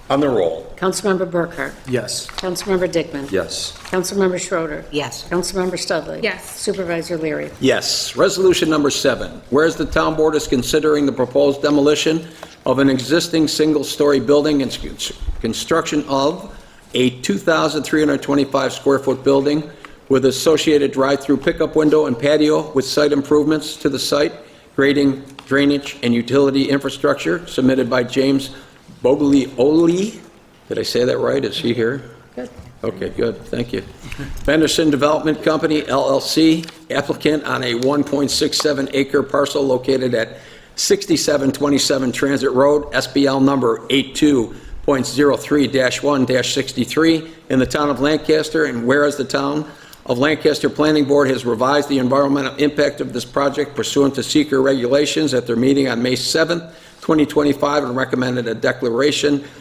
On the roll? Councilmember Burkhart? Yes. Councilmember Dickman? Yes. Councilmember Schroeder? Yes. Councilmember Studley? Yes. Supervisor Leary? Yes. Resolution number 7, whereas the town board is considering the proposed demolition of an existing single-story building and construction of a 2,325 square foot building with associated drive-through pickup window and patio with site improvements to the site, grading, drainage, and utility infrastructure submitted by James Boglioli. Did I say that right? Is he here? Good. Okay, good, thank you. Fenderson Development Company, LLC, applicant on a 1.67 acre parcel located at 6727 Transit Road, SBL number 82.03-1-63 in the town of Lancaster, and whereas the town of Lancaster Planning Board has revised the environmental impact of this project pursuant to seeker regulations at their meeting on May 7th, 2025, and recommended a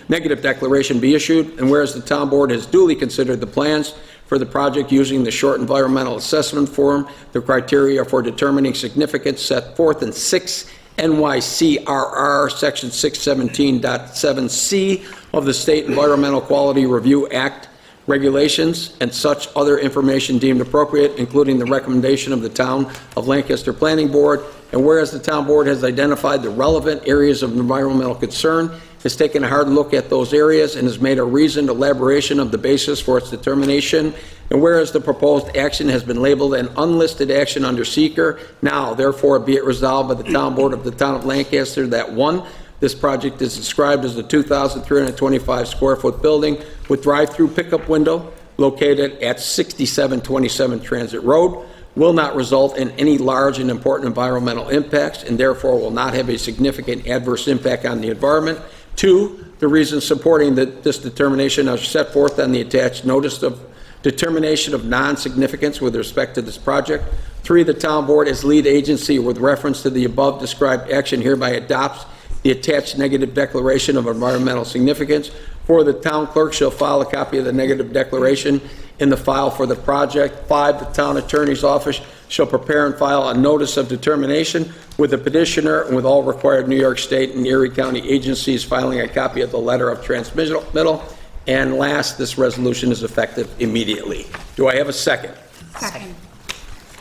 negative declaration be issued, and whereas the town board has duly considered the plans for the project using the short environmental assessment form, the criteria for determining significance set forth in 6 NYCRR Section 617.7C of the State Environmental Quality Review Act regulations, and such other information deemed appropriate, including the recommendation of the Town of Lancaster Planning Board, and whereas the Town Board has identified the relevant areas of environmental concern, has taken a hard look at those areas, and has made a reasoned elaboration of the basis for its determination, and whereas the proposed action has been labeled an unlisted action under seeker, now therefore be it resolved by the Town Board of the Town of Lancaster that 1, this project is described as a 2,325 square foot building with drive-through pickup window located at 6727 Transit Road, will not result in any large and important environmental impacts, and therefore will not have a significant adverse impact on the environment. 2, the reasons supporting this determination are set forth on the attached notice of determination of non-significance with respect to this project. 3, the town board as lead agency with reference to the above described action hereby adopts the attached negative declaration of environmental significance. 4, the town clerk shall file a copy of the negative declaration in the file for the project. 5, the town attorney's office shall prepare and file a notice of determination with the petitioner and with all required New York State and Erie County agencies filing a copy of the letter of transmittal. And last, this resolution is effective immediately. Do I have a second? Second.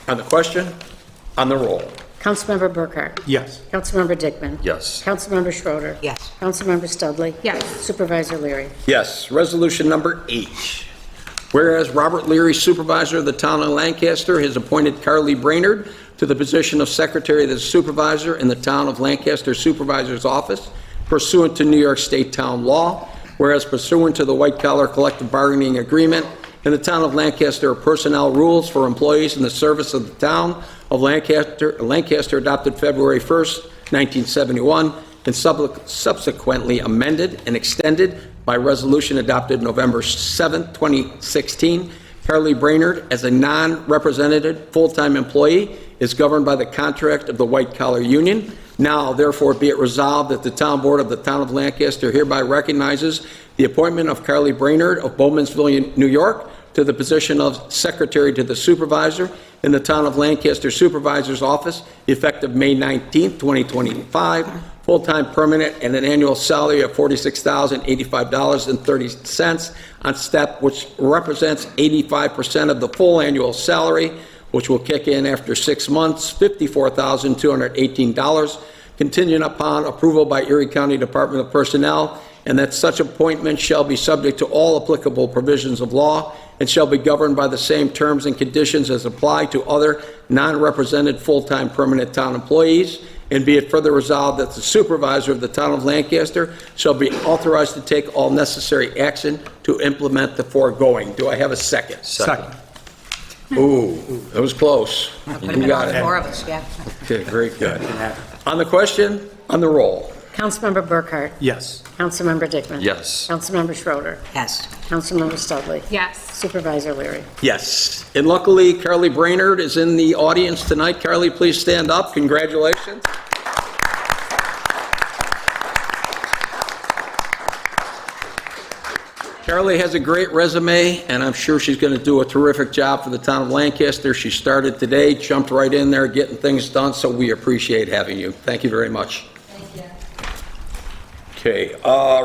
On the question? On the roll? Councilmember Burkhart? Yes. Councilmember Dickman? Yes. Councilmember Schroeder? Yes. Councilmember Studley? Yes. Supervisor Leary? Yes. Resolution number 8. Whereas Robert Leary, supervisor of the town of Lancaster, has appointed Carly Brainerd to the position of secretary of the supervisor in the town of Lancaster Supervisor's Office pursuant to New York State town law. Whereas pursuant to the White Collar Collective Bargaining Agreement in the town of Lancaster, personnel rules for employees in the service of the town of Lancaster adopted February 1st, 1971, and subsequently amended and extended by resolution adopted November 7th, 2016. Carly Brainerd, as a non-representative full-time employee, is governed by the contract of the White Collar Union. Now, therefore, be it resolved that the town board of the town of Lancaster hereby recognizes the appointment of Carly Brainerd of Bowmansville, New York, to the position of secretary to the supervisor in the town of Lancaster Supervisor's Office, effective May 19th, 2025, full-time permanent, and an annual salary of $46,085.30 on step, which represents 85% of the full annual salary, which will kick in after 6 months, $54,218, contingent upon approval by Erie County Department of Personnel, and that such appointment shall be subject to all applicable provisions of law and shall be governed by the same terms and conditions as apply to other non-represented full-time permanent town employees. And be it further resolved that the supervisor of the town of Lancaster shall be authorized to take all necessary action to implement the foregoing. Do I have a second? Second. Ooh, that was close. Could have You been got all it. four of us, yeah. Okay, very good. On the question, on the roll. Councilmember Burkhart? Yes. Councilmember Dickman? Yes. Councilmember Schroeder? Yes. Councilmember Studley? Yes. Supervisor Leary? Yes. And luckily, Carly Brainerd is in the audience tonight. Carly, please stand up. Congratulations. Carly has a great resume, and I'm sure she's going to do a terrific job for the town of Lancaster. She started today, jumped right in there, getting things done, so we appreciate having you. Thank you very much. Thank you. Okay,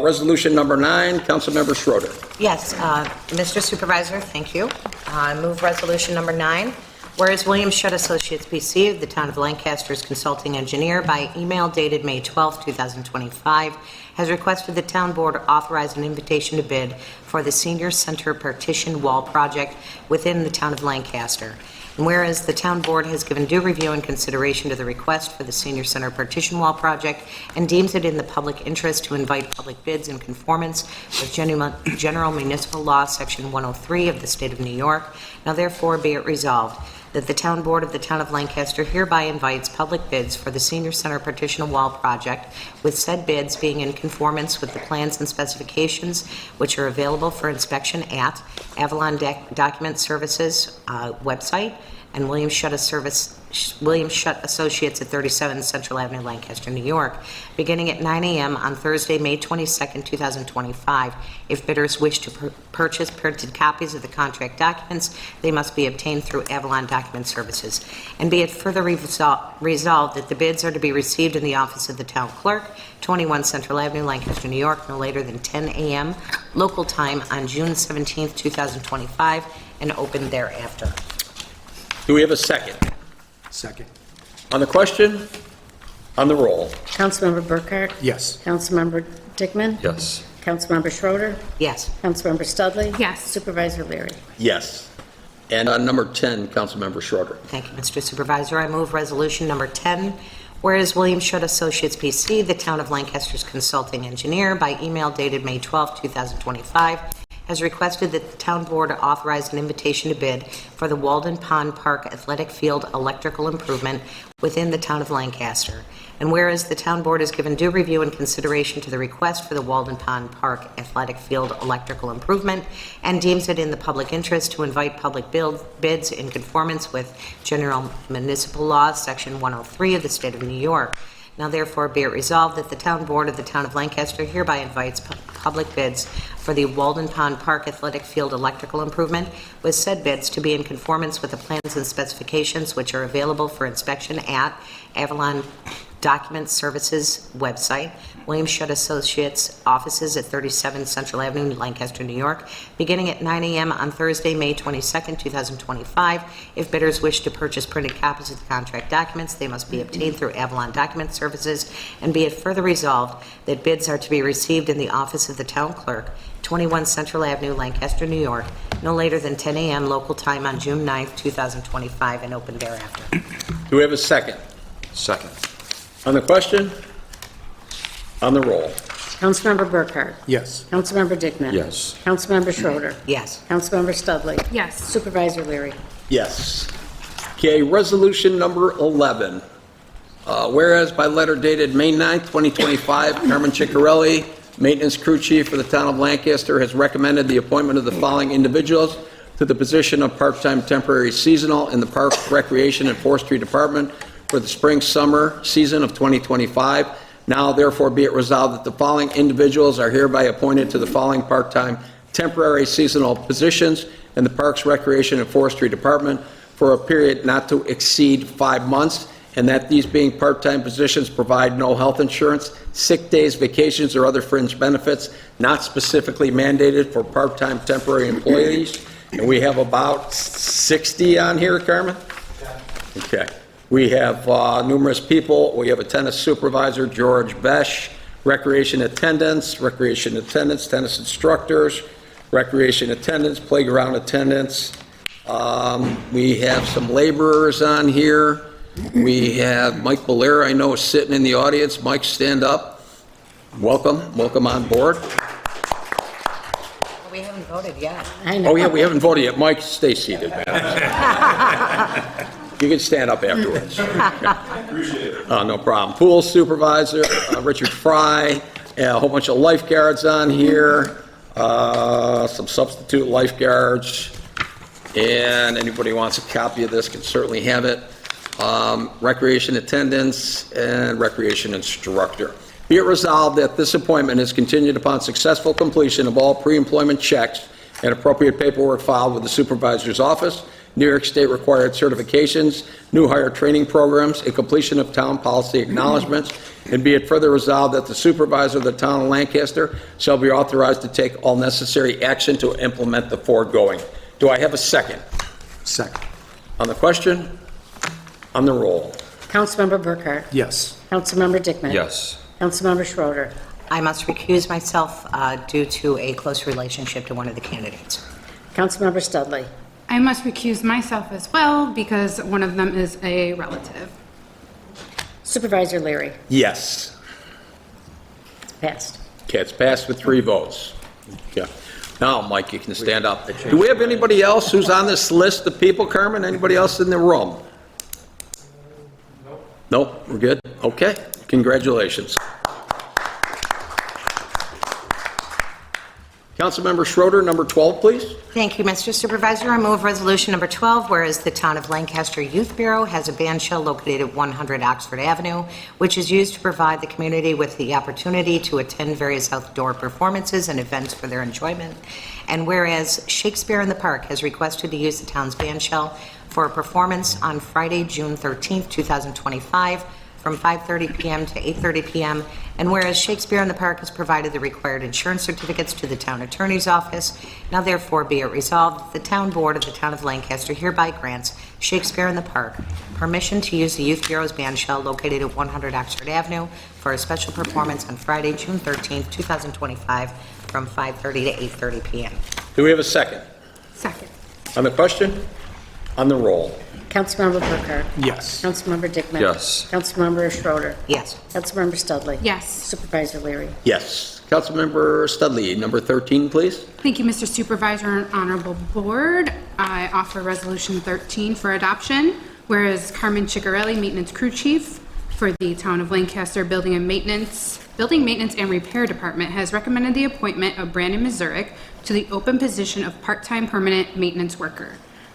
resolution number 9, Councilmember Schroeder. Yes, Mr. Supervisor, thank you. I move resolution number 9. Whereas William Shutt Associates P.C. of the town of Lancaster's consulting engineer by email dated May 12, 2025, has requested the town board authorize an invitation to bid for the senior center partition wall project within the town of Lancaster. And whereas the town board has given due review and consideration to the request for the senior center partition wall project and deems it in the public interest to invite public bids in conformance with General Municipal Law, Section 103 of the State of New York, now therefore be it resolved that the town board of the town of Lancaster hereby invites public bids for the senior center partition wall project, with said bids being in conformance with the plans and specifications which are available for inspection at Avalon Document Services website and William Shutt Associates at 37 Central Avenue, Lancaster, New York, beginning at 9 a.m. on Thursday, May 22nd, 2025. If bidders wish to purchase printed copies of the contract documents, they must be obtained through Avalon Document Services. And be it further resolved that the bids are to be received in the office of the town clerk, 21 Central Avenue, Lancaster, New York, no later than 10 a.m. local time on June 17th, 2025, and open thereafter. Do we have a second? Second. On the question, on the roll. Councilmember Burkhart? Yes. Councilmember Dickman? Yes. Councilmember Schroeder? Yes. Councilmember Studley? Yes. Supervisor Leary? Yes. And on number 10, Councilmember Schroeder. Thank you, Mr. Supervisor. I move resolution number 10. Whereas William Shutt Associates P.C., the town of Lancaster's consulting engineer, by email dated May 12, 2025, has requested that the town board authorize an invitation to bid for the Walden Pond Park Athletic Field electrical improvement within the town of Lancaster. And whereas the town board has given due review and consideration to the request for the Walden Pond Park Athletic Field electrical improvement and deems it in the public interest to invite public bids in conformance with General Municipal Law, Section 103 of the State of New York. Now therefore be it resolved that the town board of the town of Lancaster hereby invites public bids for the Walden Pond Park Athletic Field electrical improvement, with said bids to be in conformance with the plans and specifications which are available for inspection at Avalon Document Services website, William Shutt Associates offices at 37 Central Avenue, Lancaster, New York, beginning at 9 a.m. on Thursday, May 22nd, 2025. If bidders wish to purchase printed copies of the contract documents, they must be obtained through Avalon Document Services, and be it further resolved that bids are to be received in the office of the town clerk, 21 Central Avenue, Lancaster, New York, no later than 10 a.m. local time on June 9th, 2025, and open thereafter. Do we have a second? Second. On the question? On the roll. Councilmember Burkhart? Yes. Councilmember Dickman? Yes. Councilmember Schroeder? Yes. Councilmember Studley? Yes. Supervisor Leary? Yes. Okay, resolution number 11. Whereas by letter dated May 9th, 2025, Carmen Ciccarelli, maintenance crew chief for the town of Lancaster, has recommended the appointment of the following individuals to the position of part-time temporary seasonal in the Park, Recreation, and Forestry Department for the spring-summer season of 2025. Now, therefore, be it resolved that the following individuals are hereby appointed to the following part-time temporary seasonal positions in the Parks, Recreation, and Forestry Department for a period not to exceed 5 months, and that these being part-time positions provide no health insurance, sick days, vacations, or other fringe benefits not specifically mandated for part-time temporary employees. And we have about 60 on here, Carmen? Okay. We have numerous people. We have a tennis supervisor, George Besh, recreation attendants, tennis instructors, recreation attendants, playground attendants. We have some laborers on here. We have Mike Belair, I know, is sitting in the audience. Mike, stand up. Welcome on board. We haven't voted yet. Oh, yeah, we haven't voted yet. Mike, stay seated, man. You can stand up afterwards. No problem. Pool supervisor, Richard Fry, a whole bunch of lifeguards on here, some substitute lifeguards, and anybody who wants a copy of this can certainly have it. Recreation attendants and recreation instructor. Be it resolved that this appointment is contingent upon successful completion of all pre-employment checks and appropriate paperwork filed with the supervisor's office, New York State required certifications, new hire training programs, and completion of town policy acknowledgements. And be it further resolved that the supervisor of the town of Lancaster shall be authorized to take all necessary action to implement the foregoing. Do I have a second? Second. On the question? On the roll. Councilmember Burkhart? Yes. Councilmember Dickman? Yes. Councilmember Schroeder? I must recuse myself due to a close relationship to one of the candidates. Councilmember Studley? I must recuse myself as well because one of them is a relative. Supervisor Leary? Yes. Passed. Okay, it's passed with 3 votes. Okay. Now, Mike, you can stand up. Do we have anybody else who's on this list of people, Carmen? Anybody else in the room? Nope, we're good? Okay, congratulations. Councilmember Schroeder, number 12, please. Thank you, Mr. Supervisor. I move resolution number 12, whereas the Town of Lancaster Youth Bureau has a band shell located at 100 Oxford Avenue, which is used to provide the community with the opportunity to attend various outdoor performances and events for their enjoyment. And whereas Shakespeare in the Park has requested to use the town's band shell for a performance on Friday, June 13th, 2025, from 5:30 p.m. to 8:30 p.m., and whereas Shakespeare in the Park has provided the required insurance certificates to the town attorney's office, now therefore be it resolved that the town board of the town of Lancaster hereby grants Shakespeare in the Park permission to use the Youth Bureau's band shell located at 100 Oxford Avenue for a special performance on Friday, June 13th, 2025, from 5:30 to 8:30 p.m. Do we have a second? Second. On the question? On the roll. Councilmember Burkhart? Yes. Councilmember Dickman? Yes. Councilmember Schroeder? Yes. Councilmember Studley? Yes. Supervisor Leary? Yes. Councilmember Studley, number 13, please. Thank you, Mr. Supervisor and Honorable Board. I offer Resolution 13 for adoption, whereas Carmen Ciccarelli, Maintenance Crew Chief for the Town of Lancaster Building Maintenance and Repair Department, has recommended the appointment of Brandon Mazurek to the open position of part-time permanent maintenance worker.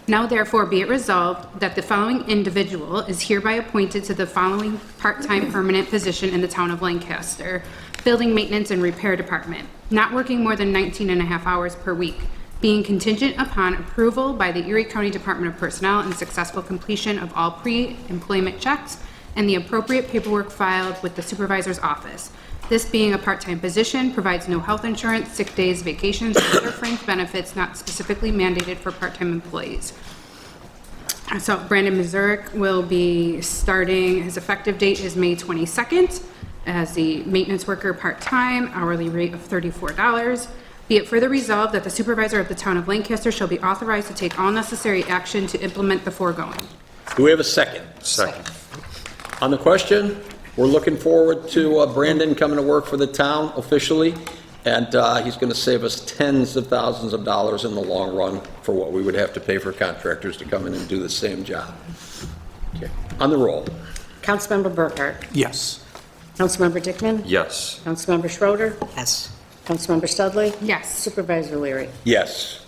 Now therefore be it resolved that the following individual is hereby appointed to the following part-time permanent position in the Town of Lancaster, Building Maintenance and Repair Department, not working more than 19 and a half hours per week, being contingent upon approval by the Erie County Department of Personnel and successful completion of all pre-employment checks and the appropriate paperwork filed with the supervisor's office. This being a part-time position, provides no health insurance, sick days, vacations, or other fringe benefits not specifically mandated for part-time employees. So Brandon Mazurek will be starting, his effective date is May 22nd, as the maintenance worker part-time, hourly rate of $34. Be it further resolved that the supervisor of the Town of Lancaster shall be authorized to take all necessary action to implement the foregoing. Do we have a second? Second. On the question, we're looking forward to Brandon coming to work for the town officially, and he's going to save us tens of thousands of dollars in the long run for what we would have to pay for contractors to come in and do the same job. Okay. On the roll. Councilmember Burkhart? Yes. Councilmember Dickman? Yes. Councilmember Schroeder? Yes. Councilmember Studley? Yes. Supervisor Leary? Yes.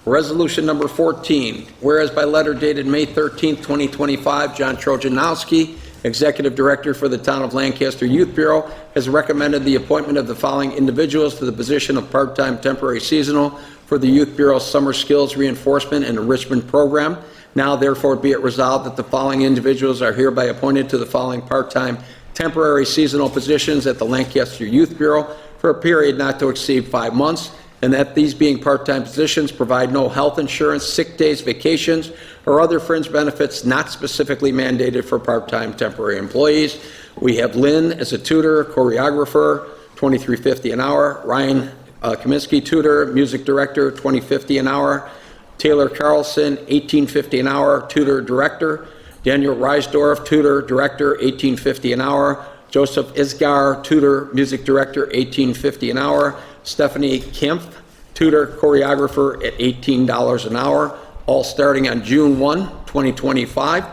Resolution number 14, whereas by letter dated May 13th, 2025, John Trojanowski, Executive Director for the Town of Lancaster Youth Bureau, has recommended the appointment of the following individuals to the position of part-time temporary seasonal for the Youth Bureau's Summer Skills Reinforcement and Enrichment Program. Now therefore be it resolved that the following individuals are hereby appointed to the following part-time temporary seasonal positions at the Lancaster Youth Bureau for a period not to exceed 5 months, and that these being part-time positions provide no health insurance, sick days, vacations, or other fringe benefits not specifically mandated for part-time temporary employees. We have Lynn as a tutor, choreographer, $23.50 an hour. Ryan Kaminsky, tutor, music director, $20.50 an hour. Taylor Carlson, $18.50 an hour, tutor, director. Daniel Reisdorf, tutor, director, $18.50 an hour. Joseph Isgar, tutor, music director, $18.50 an hour. Stephanie Kempf, tutor, choreographer at $18 an hour, all starting on June 1, 2025.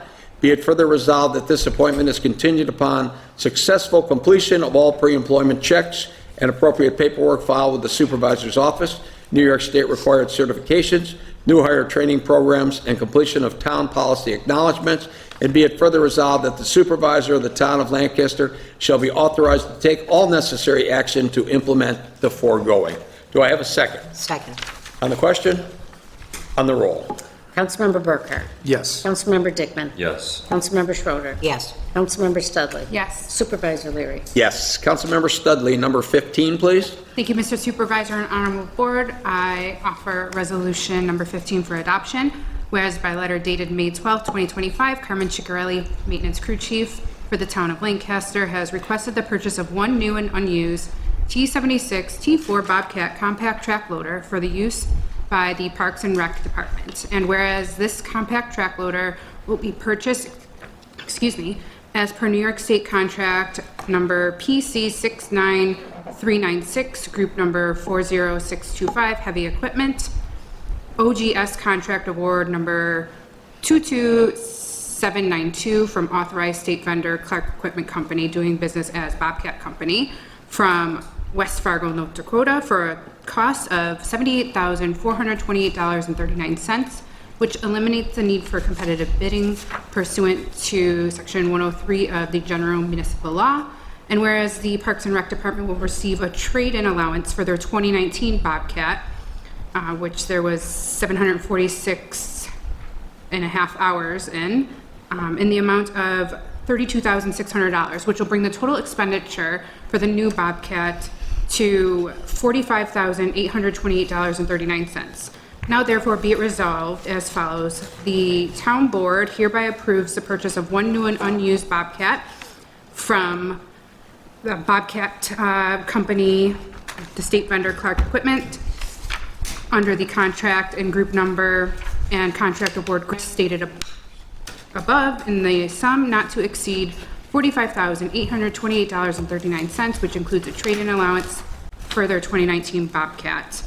Be it further resolved that this appointment is contingent upon successful completion of all pre-employment checks and appropriate paperwork filed with the supervisor's office, New York State required certifications, new hire training programs, and completion of town policy acknowledgments. And be it further resolved that the supervisor of the town of Lancaster shall be authorized to take all necessary action to implement the foregoing. Do I have a second? Second. On the question? On the roll? Councilmember Burkhart? Yes. Councilmember Dickman? Yes. Councilmember Schroeder? Yes. Councilmember Studley? Yes. Supervisor Leary? Yes. Councilmember Studley, number 15, please. Thank you, Mr. Supervisor and Honorable Board. I offer Resolution Number 15 for adoption. Whereas by letter dated May 12, 2025, Carmen Ciccarelli, Maintenance Crew Chief for the Town of Lancaster, has requested the purchase of one new and unused T76 T4 Bobcat compact track loader for the use by the Parks and Rec Department. And whereas this compact track loader will be purchased, as per New York State contract number PC 69396, group number 40625, heavy equipment, OGS contract award number 22792 from authorized state vendor Clark Equipment Company doing business as Bobcat Company from West Fargo, North Dakota for a cost of $78,428.39, which eliminates the need for competitive bidding pursuant to Section 103 of the General Municipal Law. And whereas the Parks and Rec Department will receive a trade-in allowance for their 2019 Bobcat, which there was 746 and a half hours in the amount of $32,600, which will bring the total expenditure for the new Bobcat to $45,828.39. Now therefore be it resolved as follows. The town board hereby approves the purchase of one new and unused Bobcat from the Bobcat Company, the state vendor Clark Equipment, under the contract and group number and contract award stated above in the sum not to exceed $45,828.39, which includes a trade-in allowance for their 2019 Bobcat,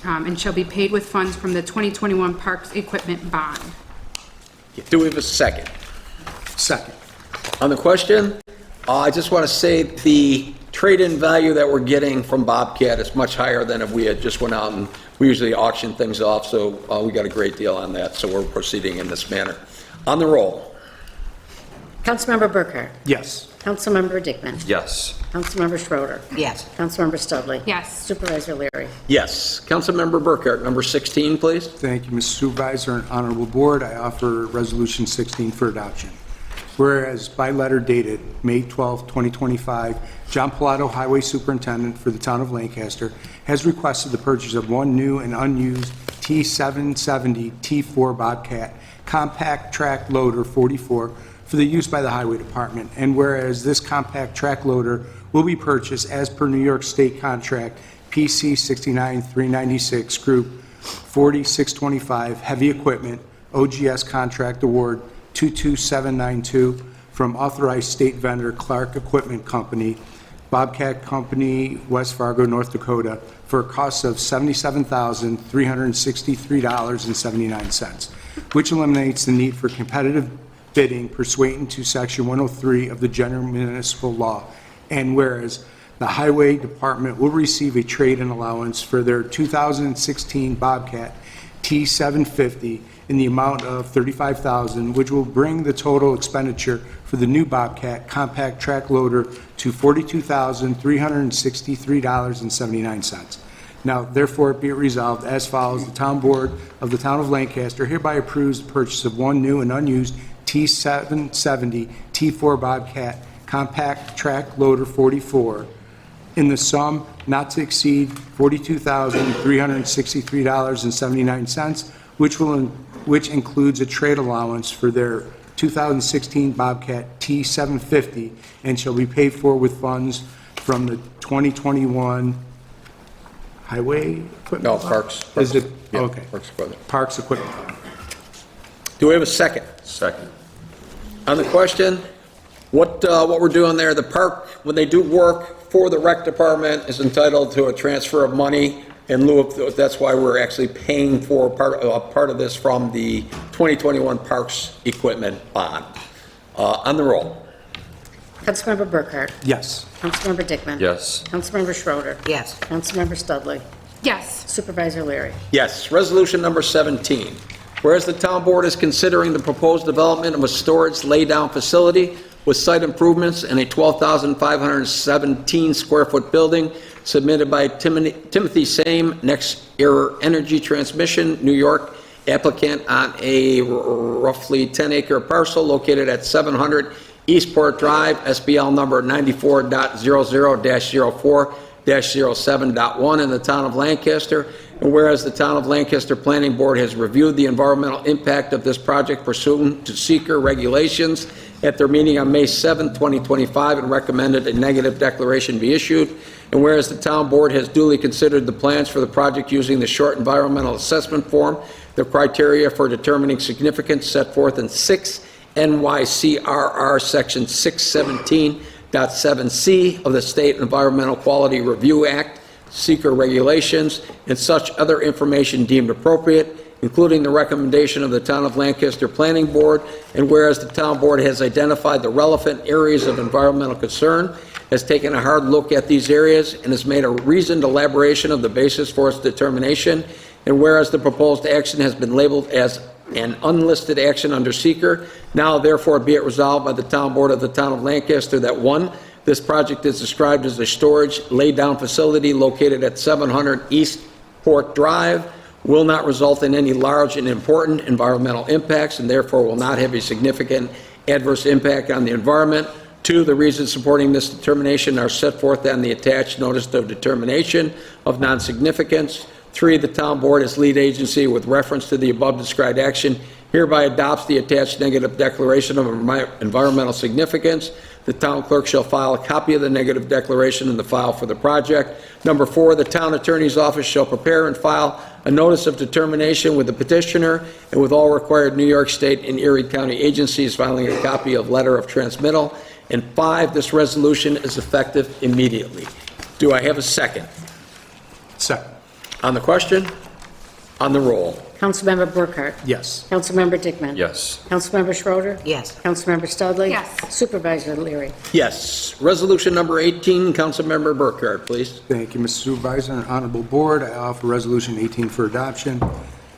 and shall be paid with funds from the 2021 Parks Equipment Bond. Do we have a second? Second. On the question, I just want to say the trade-in value that we're getting from Bobcat is much higher than if we had just went out and we usually auction things off, so we got a great deal on that, so we're proceeding in this manner. On the roll. Councilmember Burkhart? Yes. Councilmember Dickman? Yes. Councilmember Schroeder? Yes. Councilmember Studley? Yes. Supervisor Leary? Yes. Councilmember Burkhart, number 16, please. Thank you, Mr. Supervisor and Honorable Board. I offer Resolution 16 for adoption. Whereas by letter dated May 12, 2025, John Pilato, Highway Superintendent for the Town of Lancaster, has requested the purchase of one new and unused T770 T4 Bobcat compact track loader 44 for the use by the Highway Department. And whereas this compact track loader will be purchased as per New York State contract PC 69396, Group 4625, heavy equipment, OGS contract award 22792 from authorized state vendor Clark Equipment Company, Bobcat Company, West Fargo, North Dakota, for a cost of $77,363.79, which eliminates the need for competitive bidding pursuant to Section 103 of the General Municipal Law. And whereas the Highway Department will receive a trade-in allowance for their 2016 Bobcat T750 in the amount of $35,000, which will bring the total expenditure for the new Bobcat compact track loader to $42,363.79. Now, therefore, be it resolved as follows: the Town Board of the Town of Lancaster hereby approves the purchase of one new and unused T770 T4 Bobcat compact track loader 44 in the sum not to exceed $42,363.79, which includes a trade allowance for their 2016 Bobcat T750 and shall be paid for with funds from the 2021 Highway Equipment? No, Fund? Parks. Is it? Yeah, Okay. Parks Equipment. Parks Equipment Fund. Do we have a second? Second. On the question, what we're doing there, the park, when they do work for the rec department, is entitled to a transfer of money in lieu of, that's why we're actually paying for part of this from the 2021 Parks Equipment Bond. On the roll. Councilmember Burkhart? Yes. Councilmember Dickman? Yes. Councilmember Schroeder? Yes. Councilmember Studley? Yes. Supervisor Leary? Yes. Resolution number 17. Whereas the town board is considering the proposed development of a storage laydown facility with site improvements and a 12,517 square foot building submitted by Timothy Same, Next Era Energy Transmission, New York, applicant on a roughly 10-acre parcel located at 700 Eastport Drive, SBL number 94.00-04-07.1 in the town of Lancaster. And whereas the town of Lancaster Planning Board has reviewed the environmental impact of this project pursuant to seeker regulations at their meeting on May 7, 2025, and recommended a negative declaration be issued. And whereas the town board has duly considered the plans for the project using the short environmental assessment form, the criteria for determining significance set forth in 6 NYCRR Section 617.7C of the State Environmental Quality Review Act, seeker regulations, and such other information deemed appropriate, including the recommendation of the Town of Lancaster Planning Board, and whereas the Town Board has identified the relevant areas of environmental concern, has taken a hard look at these areas, and has made a reasoned elaboration of the basis for its determination, and whereas the proposed action has been labeled as an unlisted action under seeker, now therefore be it resolved by the Town Board of the Town of Lancaster that 1, this project is described as a storage laydown facility located at 700 East Port Drive, will not result in any large and important environmental impacts, and therefore will not have a significant adverse impact on the environment. 2, the reasons supporting this determination are set forth on the attached notice of determination of non-significance. 3, the town board as lead agency with reference to the above described action hereby adopts the attached negative declaration of environmental significance. The town clerk shall file a copy of the negative declaration in the file for the project. Number 4, the town attorney's office shall prepare and file a notice of determination with the petitioner and with all required New York State and Erie County agencies filing a copy of letter of transmittal. And 5, this resolution is effective immediately. Do I have a second? Second. On the question? On the roll. Councilmember Burkhart? Yes. Councilmember Dickman? Yes. Councilmember Schroeder? Yes. Councilmember Studley? Yes. Supervisor Leary? Yes. Resolution number 18, Councilmember Burkhart, please. Thank you, Mr. Supervisor and Honorable Board. I offer Resolution 18 for adoption.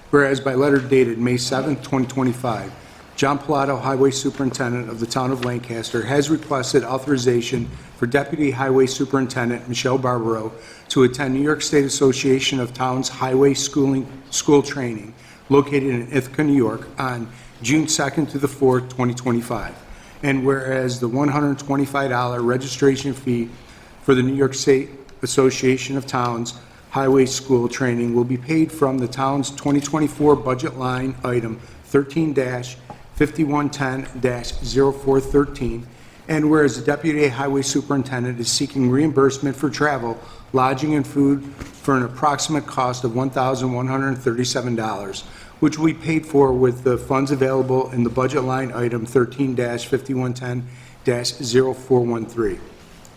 Whereas by letter dated May 7, 2025, John Pilato, Highway Superintendent of the Town of Lancaster, has requested authorization for Deputy Highway Superintendent Michelle Barbaro to attend New York State Association of Towns Highway School Training located in Ithaca, New York on June 2nd to the 4th, 2025. And whereas the $125 registration fee for the New York State Association of Towns Highway School Training will be paid from the town's 2024 budget line item 13-5110-0413, and whereas the Deputy Highway Superintendent is seeking reimbursement for travel, lodging, and food for an approximate cost of $1,137, which will be paid for with the funds available in the budget line item 13-5110-0413.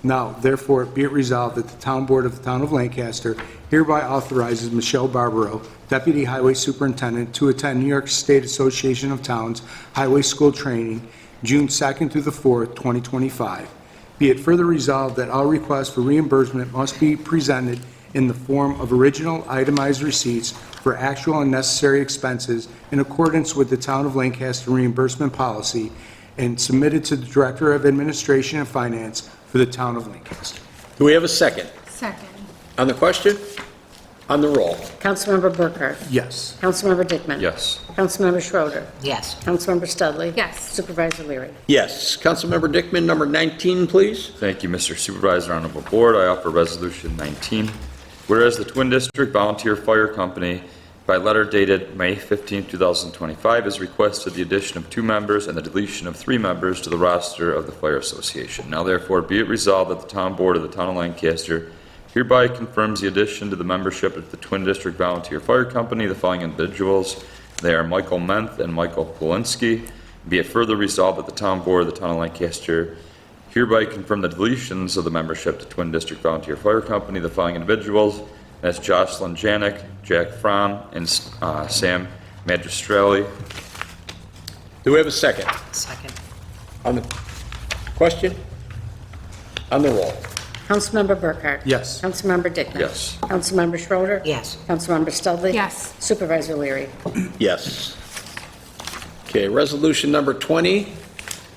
Now, therefore, be it resolved that the Town Board of the Town of Lancaster hereby authorizes Michelle Barbaro, Deputy Highway Superintendent, to attend New York State Association of Towns Highway School Training, June 2nd through the 4th, 2025. Be it further resolved that all requests for reimbursement must be presented in the form of original itemized receipts for actual and necessary expenses in accordance with the Town of Lancaster reimbursement policy and submitted to the Director of Administration and Finance for the Town of Lancaster. Do we have a second? Second. On the question? On the roll. Councilmember Burkhart? Yes. Councilmember Dickman? Yes. Councilmember Schroeder? Yes. Councilmember Studley? Yes. Supervisor Leary? Yes. Councilmember Dickman, number 19, please. Thank you, Mr. Supervisor, Honorable Board. I offer Resolution 19. Whereas the Twin District Volunteer Fire Company, by letter dated May 15, 2025, has requested the addition of 2 members and the deletion of 3 members to the roster of the Fire Association. Now therefore be it resolved that the Town Board of the Town of Lancaster hereby confirms the addition to the membership of the Twin District Volunteer Fire Company the following individuals. They are Michael Menth and Michael Polinski. Be it further resolved that the town board of the town of Lancaster hereby confirm the deletions of the membership to Twin District Volunteer Fire Company, the following individuals, that's Jocelyn Janik, Jack Fromm, and Sam Magistrelli. Do we have a second? Second. On the question? On the roll. Councilmember Burkhart? Yes. Councilmember Dickman? Yes. Councilmember Schroeder? Yes. Councilmember Studley? Yes. Supervisor Leary? Yes. Okay, resolution number 20,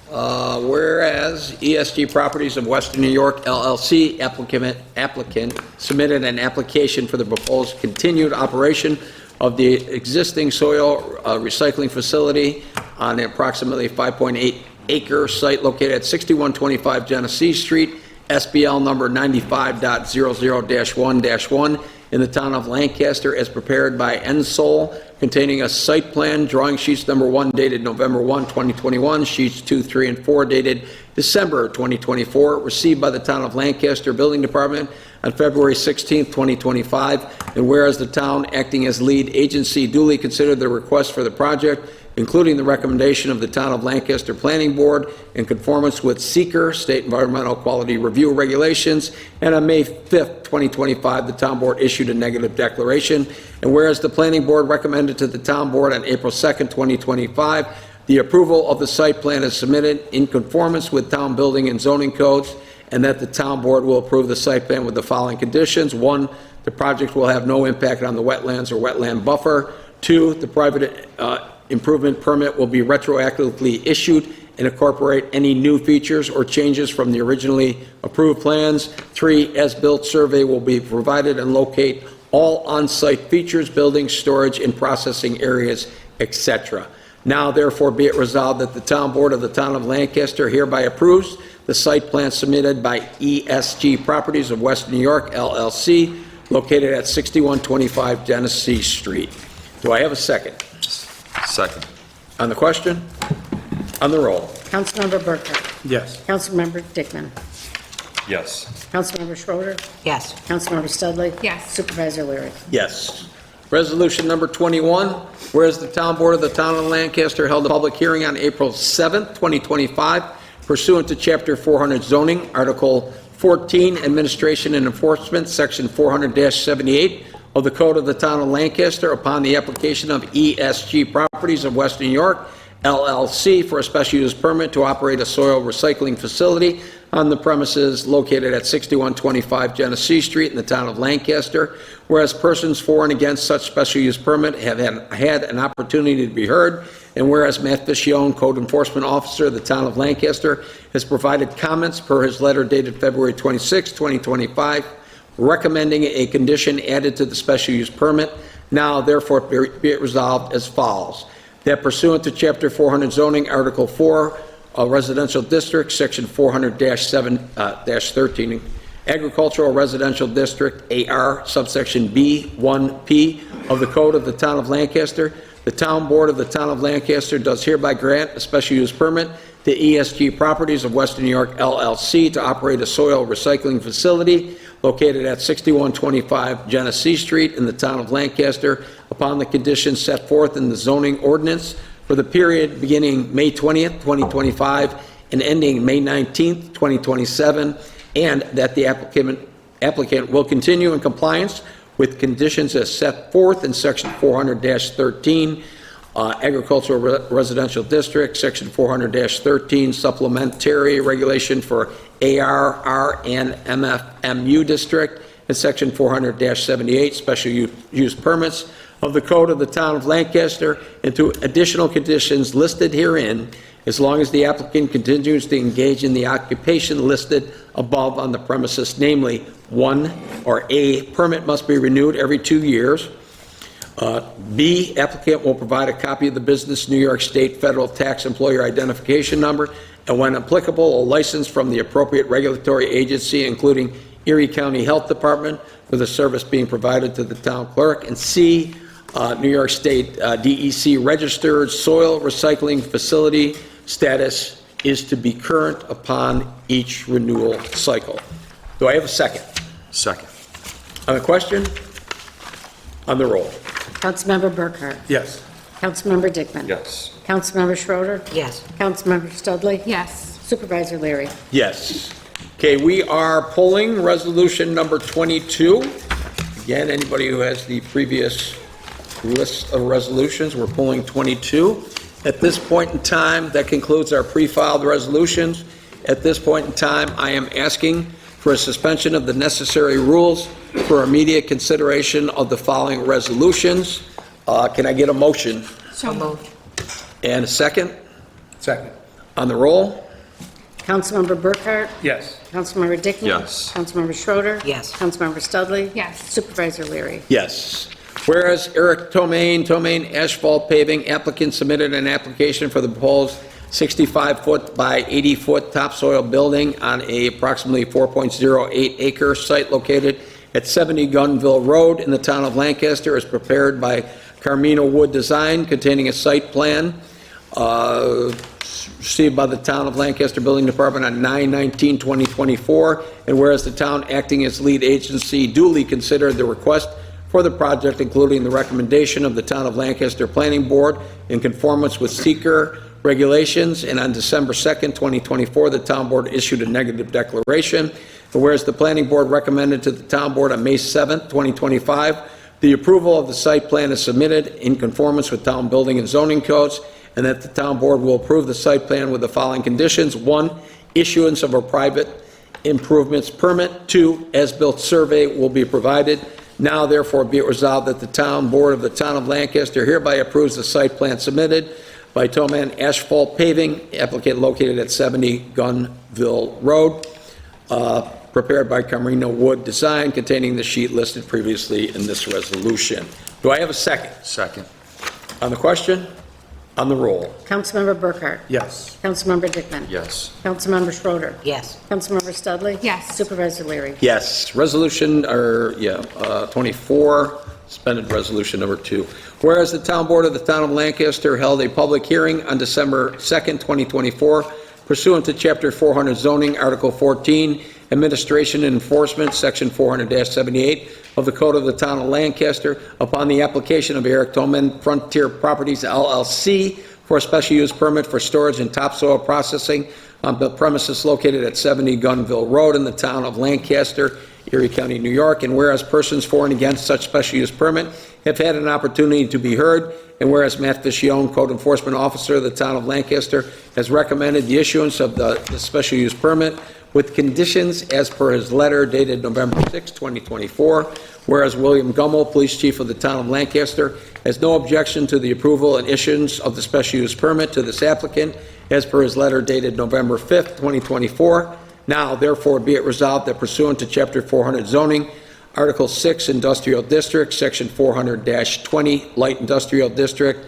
whereas ESG Properties of Western New York LLC applicant submitted an application for the proposed continued operation of the existing soil recycling facility on an approximately 5.8 acre site located at 6125 Genesee Street, SBL number 95.00-1-1 in the town of Lancaster as prepared by Ensol, containing a site plan, drawing sheets number 1 dated November 1, 2021, sheets 2, 3, and 4 dated December 2024, received by the town of Lancaster Building Department on February 16, 2025, and whereas the town, acting as lead agency, duly considered the request for the project, including the recommendation of the Town of Lancaster Planning Board in conformance with SEQR, State Environmental Quality Review Regulations, and on May 5th, 2025, the Town Board issued a negative declaration, and whereas the Planning Board recommended to the Town Board on April 2nd, 2025, the approval of the site plan is submitted in conformance with Town Building and Zoning Codes, and that the Town Board will approve the site plan with the following conditions. 1, the project will have no impact on the wetlands or wetland buffer. 2, the private improvement permit will be retroactively issued and incorporate any new features or changes from the originally approved plans. 3, as-built survey will be provided and locate all on-site features, buildings, storage, and processing areas, etc. Now, therefore, be it resolved that the Town Board of the Town of Lancaster hereby approves the site plan submitted by ESG Properties of Western New York, LLC, located at 6125 Genesee Street. Do I have a second? Second. On the question? On the roll. Councilmember Burkhart? Yes. Councilmember Dickman? Yes. Councilmember Schroeder? Yes. Councilmember Studley? Yes. Supervisor Leary? Yes. Resolution number 21, whereas the Town Board of the Town of Lancaster held a public hearing on April 7th, 2025, pursuant to Chapter 400 zoning, Article 14, Administration and Enforcement, Section 400-78 of the Code of the Town of Lancaster upon the application of ESG Properties of Western New York, LLC, for a special use permit to operate a soil recycling facility on the premises located at 6125 Genesee Street in the town of Lancaster, whereas persons for and against such special use permit have had an opportunity to be heard, and whereas Matt Fiscione, Code Enforcement Officer of the town of Lancaster, has provided comments per his letter dated February 26, 2025, recommending a condition added to the special use permit. Now, therefore, be it resolved as follows. That pursuant to Chapter 400 zoning, Article 4, Residential District, Section 400-7-13, Agricultural Residential District, AR, subsection B1P of the Code of the Town of Lancaster, the Town Board of the Town of Lancaster does hereby grant a special use permit to ESG Properties of Western New York, LLC, to operate a soil recycling facility located at 6125 Genesee Street in the town of Lancaster upon the conditions set forth in the zoning ordinance for the period beginning May 20th, 2025 and ending May 19th, 2027, and that the applicant will continue in compliance with conditions as set forth in Section 400-13, Agricultural Residential District, Section 400-13, Supplementary Regulation for AR, and MFMU District, and Section 400-78, Special Use Permits of the Code of the Town of Lancaster, and to additional conditions listed herein, as long as the applicant continues to engage in the occupation listed above on the premises, namely, 1, or A, permit must be renewed every 2 years. B, applicant will provide a copy of the Business New York State Federal Tax Employer Identification Number, and when applicable, a license from the appropriate regulatory agency, including Erie County Health Department, for the service being provided to the town clerk. And C, New York State DEC registered soil recycling facility status is to be current upon each renewal cycle. Do I have a second? Second. On the question? On the roll. Councilmember Burkhart? Yes. Councilmember Dickman? Yes. Councilmember Schroeder? Yes. Councilmember Studley? Yes. Supervisor Leary? Yes. Okay, we are pulling resolution number 22. Again, anybody who has the previous list of resolutions, we're pulling 22. At this point in time, that concludes our pre-filed resolutions. At this point in time, I am asking for a suspension of the necessary rules for immediate consideration of the following resolutions. Can I get a motion? So moved. And a second? Second. On the roll? Councilmember Burkhart? Yes. Councilmember Dickman? Yes. Councilmember Schroeder? Yes. Councilmember Studley? Yes. Supervisor Leary? Yes. Whereas Eric Tomaine Asphalt Paving applicant submitted an application for the proposed 65-foot by 80-foot topsoil building on a approximately 4.08 acre site located at 70 Gunville Road in the town of Lancaster, is prepared by Carmina Wood Design, containing a site plan received by the Town of Lancaster Building Department on 9/19/2024, and whereas the town, acting as lead agency, duly considered the request for the project, including the recommendation of the Town of Lancaster Planning Board in conformance with seeker regulations, and on December 2nd, 2024, the Town Board issued a negative declaration, and whereas the Planning Board recommended to the Town Board on May 7th, 2025, the approval of the site plan is submitted in conformance with town building and zoning codes, and that the Town Board will approve the site plan with the following conditions. 1, issuance of a private improvements permit. 2, as-built survey will be provided. Now therefore be it resolved that the Town Board of the Town of Lancaster hereby approves the site plan submitted by Toman Asphalt Paving, applicant located at 70 Gunville Road, prepared by Carmina Wood Design, containing the sheet listed previously in this resolution. Do I have a second? Second. On the question? On the roll? Councilmember Burkhart? Yes. Councilmember Dickman? Yes. Councilmember Schroeder? Yes. Councilmember Studley? Yes. Supervisor Leary? Yes. Resolution, 24, suspended resolution number 2. Whereas the Town Board of the Town of Lancaster held a public hearing on December 2nd, 2024, pursuant to Chapter 400 zoning, Article 14, Administration and Enforcement, Section 400-78 of the Code of the Town of Lancaster, upon the application of Eric Toman Frontier Properties LLC for a special use permit for storage and topsoil processing on the premises located at 70 Gunville Road in the Town of Lancaster, Erie County, New York, and whereas persons for and against such special use permit have had an opportunity to be heard, and whereas Matt Ficione, Code Enforcement Officer of the Town of Lancaster, has recommended the issuance of the special use permit with conditions as per his letter dated November 6, 2024, whereas William Gummel, Police Chief of the Town of Lancaster, has no objection to the approval and issuance of the special use permit to this applicant as per his letter dated November 5, 2024. Now, therefore, be it resolved that pursuant to Chapter 400 zoning, Article 6 Industrial District, Section 400-20 Light Industrial District,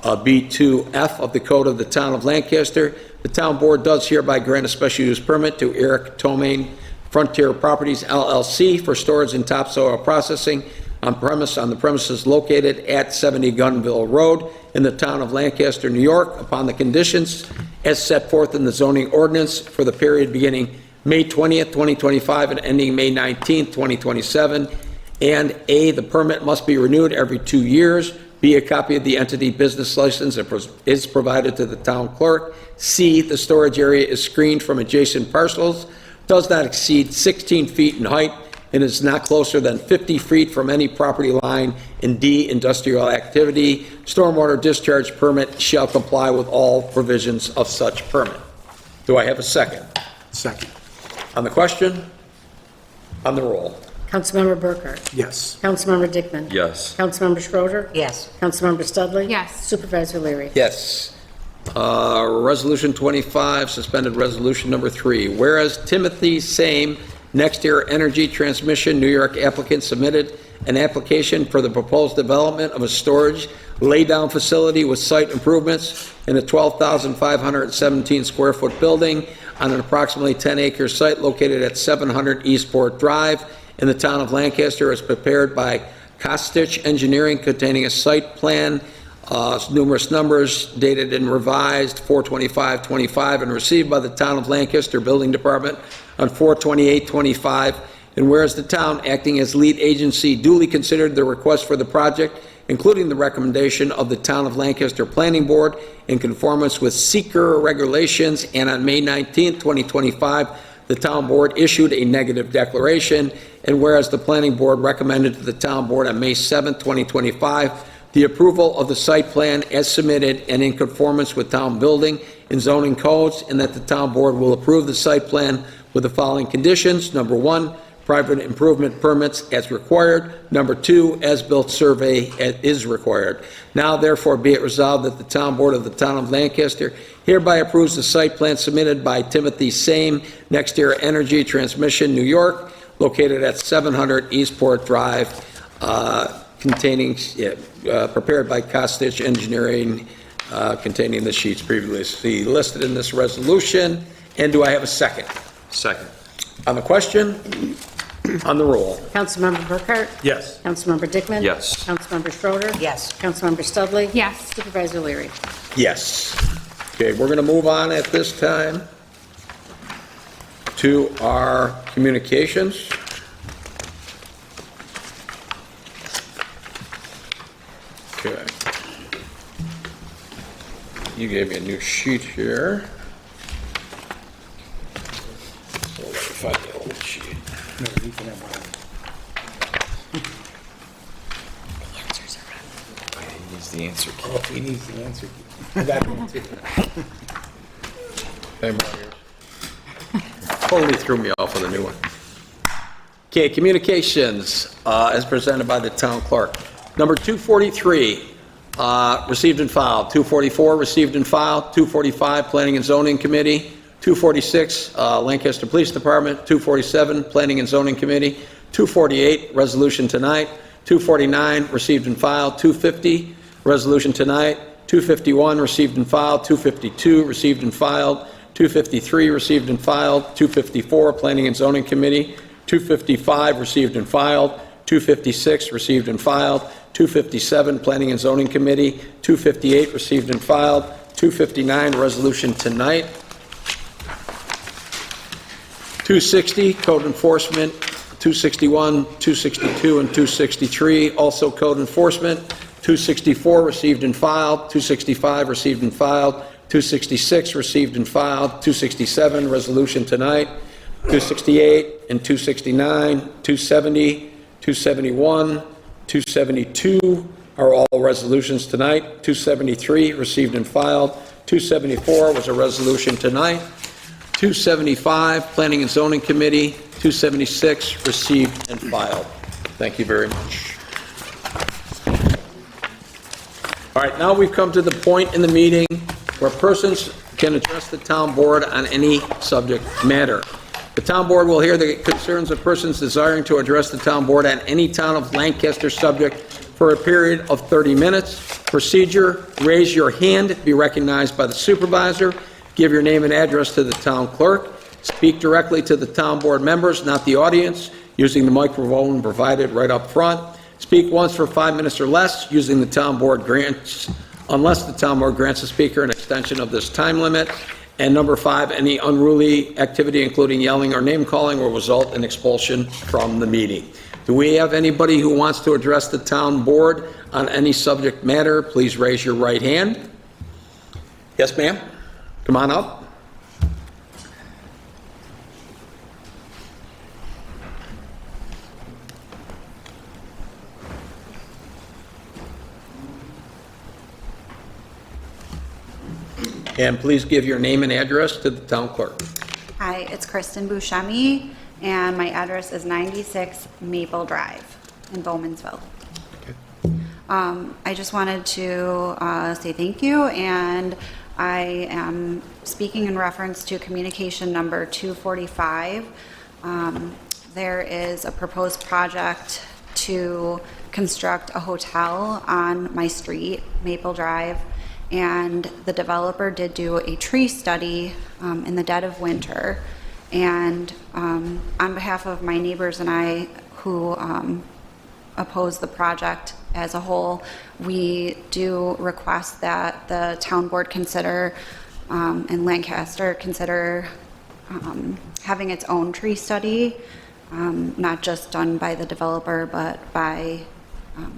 B2F of the Code of the Town of Lancaster, the Town Board does hereby grant a special use permit to Eric Tomaine Frontier Properties LLC for storage and topsoil processing on the premises located at 70 Gunville Road in the Town of Lancaster, New York, upon the conditions as set forth in the zoning ordinance for the period beginning May 20th, 2025 and ending May 19th, 2027. And A, the permit must be renewed every 2 years. B, a copy of the entity business license is provided to the town clerk. C, the storage area is screened from adjacent parcels, does not exceed 16 feet in height, and is not closer than 50 feet from any property line. And D, industrial activity. Stormwater discharge permit shall comply with all provisions of such permit. Do I have a second? Second. On the question? On the roll? Councilmember Burkhart? Yes. Councilmember Dickman? Yes. Councilmember Schroeder? Yes. Councilmember Studley? Yes. Supervisor Leary? Yes. Resolution 25, suspended resolution number 3. Whereas Timothy Same, NextEra Energy Transmission, New York applicant submitted an application for the proposed development of a storage laydown facility with site improvements in a 12,517 square foot building on an approximately 10-acre site located at 700 Eastport Drive in the Town of Lancaster, as prepared by Kostich Engineering, containing a site plan, numerous numbers, dated and revised 4/25/25, and received by the Town of Lancaster Building Department on 4/28/25. And whereas the town, acting as lead agency, duly considered the request for the project, including the recommendation of the Town of Lancaster Planning Board in conformance with seeker regulations, and on May 19, 2025, the Town Board issued a negative declaration, and whereas the Planning Board recommended to the Town Board on May 7, 2025, the approval of the site plan as submitted and in conformance with town building and zoning codes, and that the Town Board will approve the site plan with the following conditions. Number 1, private improvement permits as required. Number 2, as-built survey is required. Now therefore be it resolved that the Town Board of the Town of Lancaster hereby approves the site plan submitted by Timothy Same, NextEra Energy Transmission, New York, located at 700 Eastport Drive, prepared by Costitch Engineering, containing the sheets previously listed in this resolution. And do I have a second? Second. On the question? On the roll. Councilmember Burkhart? Yes. Councilmember Dickman? Yes. Councilmember Schroeder? Yes. Councilmember Studley? Yes. Supervisor Leary? Yes. Okay, we're going to move on at this time to our communications. Okay. You gave me a new sheet here. So let me find the old sheet. No, you can have one. He needs the answer. Oh, he needs the answer. I got one too. Same one here. Totally threw me off with a new one. Okay, communications, as presented by the town clerk. Number 243, received and filed. 244, received and filed. 245, Planning and Zoning Committee. 246, Lancaster Police Department. 247, Planning and Zoning Committee. 248, resolution tonight. 249, received and filed. 250, resolution tonight. 251, received and filed. 252, received and filed. 253, received and filed. 254, Planning and Zoning Committee. 255, received and filed. 256, received and filed. 257, Planning and Zoning Committee. 258, received and filed. 259, resolution tonight. 260, Code Enforcement. 261, 262, and 263, also Code Enforcement. 264, received and filed. 265, received and filed. 266, received and filed. 267, resolution tonight. 268 and 269, 270, 271, 272 are all resolutions tonight. 273, received and filed. 274 was a resolution tonight. 275, Planning and Zoning Committee. 276, received and filed. Thank you very much. All right, now we've come to the point in the meeting where persons can address the town board on any subject matter. The town board will hear the concerns of persons desiring to address the town board on any town of Lancaster subject for a period of 30 minutes. Procedure: raise your hand, be recognized by the supervisor, give your name and address to the town clerk, speak directly to the town board members, not the audience, using the microphone provided right up front. Speak once for 5 minutes or less, using the town board grants, unless the town board grants the speaker an extension of this time limit. And number 5, any unruly activity, including yelling or name-calling, will result in expulsion from the meeting. Do we have anybody who wants to address the town board on any subject matter? Please raise your right hand. Yes, ma'am? Come on up. And please give your name and address to the town clerk. Hi, it's Kristen Buscemi, and my address is 96 Maple Drive in Bowmansville. I just wanted to say thank you, and I am speaking in reference to communication number 245. There is a proposed project to construct a hotel on my street, Maple Drive, and the developer did do a tree study in the dead of winter. And on behalf of my neighbors and I who oppose the project as a whole, we do request that the town board consider and Lancaster consider having its own tree study, not just done by the developer, but by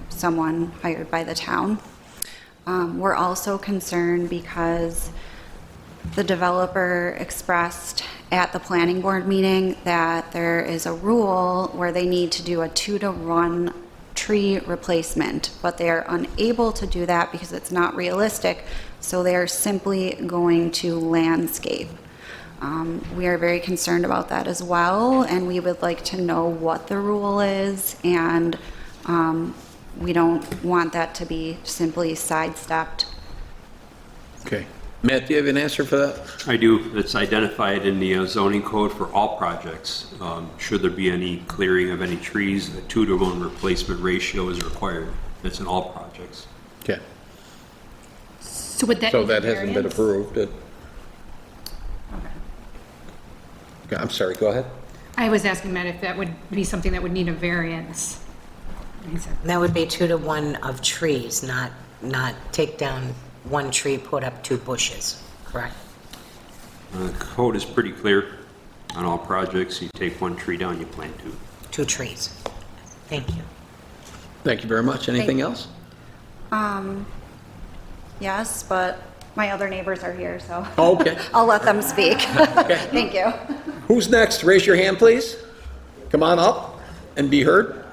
someone hired by the town. We're also concerned because the developer expressed at the planning board meeting that there is a rule where they need to do a 2-to-1 tree replacement, but they are unable to do that because it's not realistic, so they are simply going to landscape. We are very concerned about that as well, and we would like to know what the rule is, and we don't want that to be simply sidestepped. Okay. Matt, do you have an answer for that? I do. It's identified in the zoning code for all projects. Should there be any clearing of any trees, a 2-to-1 replacement ratio is required. That's in all projects. Okay. So would that? So need that hasn't been variance? approved? Okay, I'm sorry, go ahead. I was asking Matt if that would be something that would need a variance. He said- That would be 2-to-1 of trees, not take down one tree, put up 2 bushes, correct? The code is pretty clear on all projects. You take 1 tree down, you plant 2. 2 trees. Thank you. Thank you very much. Anything else? Yes, but my other neighbors are here, so. Oh, okay. I'll let them speak. Thank you. Who's next? Raise your hand, please. Come on up and be heard.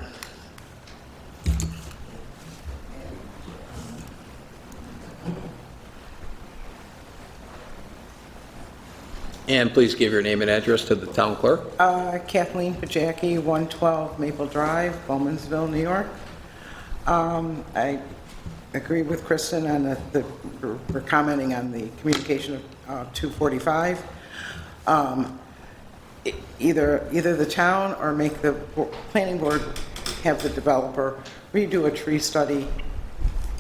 And please give your name and address to the town clerk. Kathleen Pajacki, 112 Maple Drive, Bowmansville, New York. I agree with Kristen on we're commenting on the communication of 245. Either the town or make the planning board have the developer redo a tree study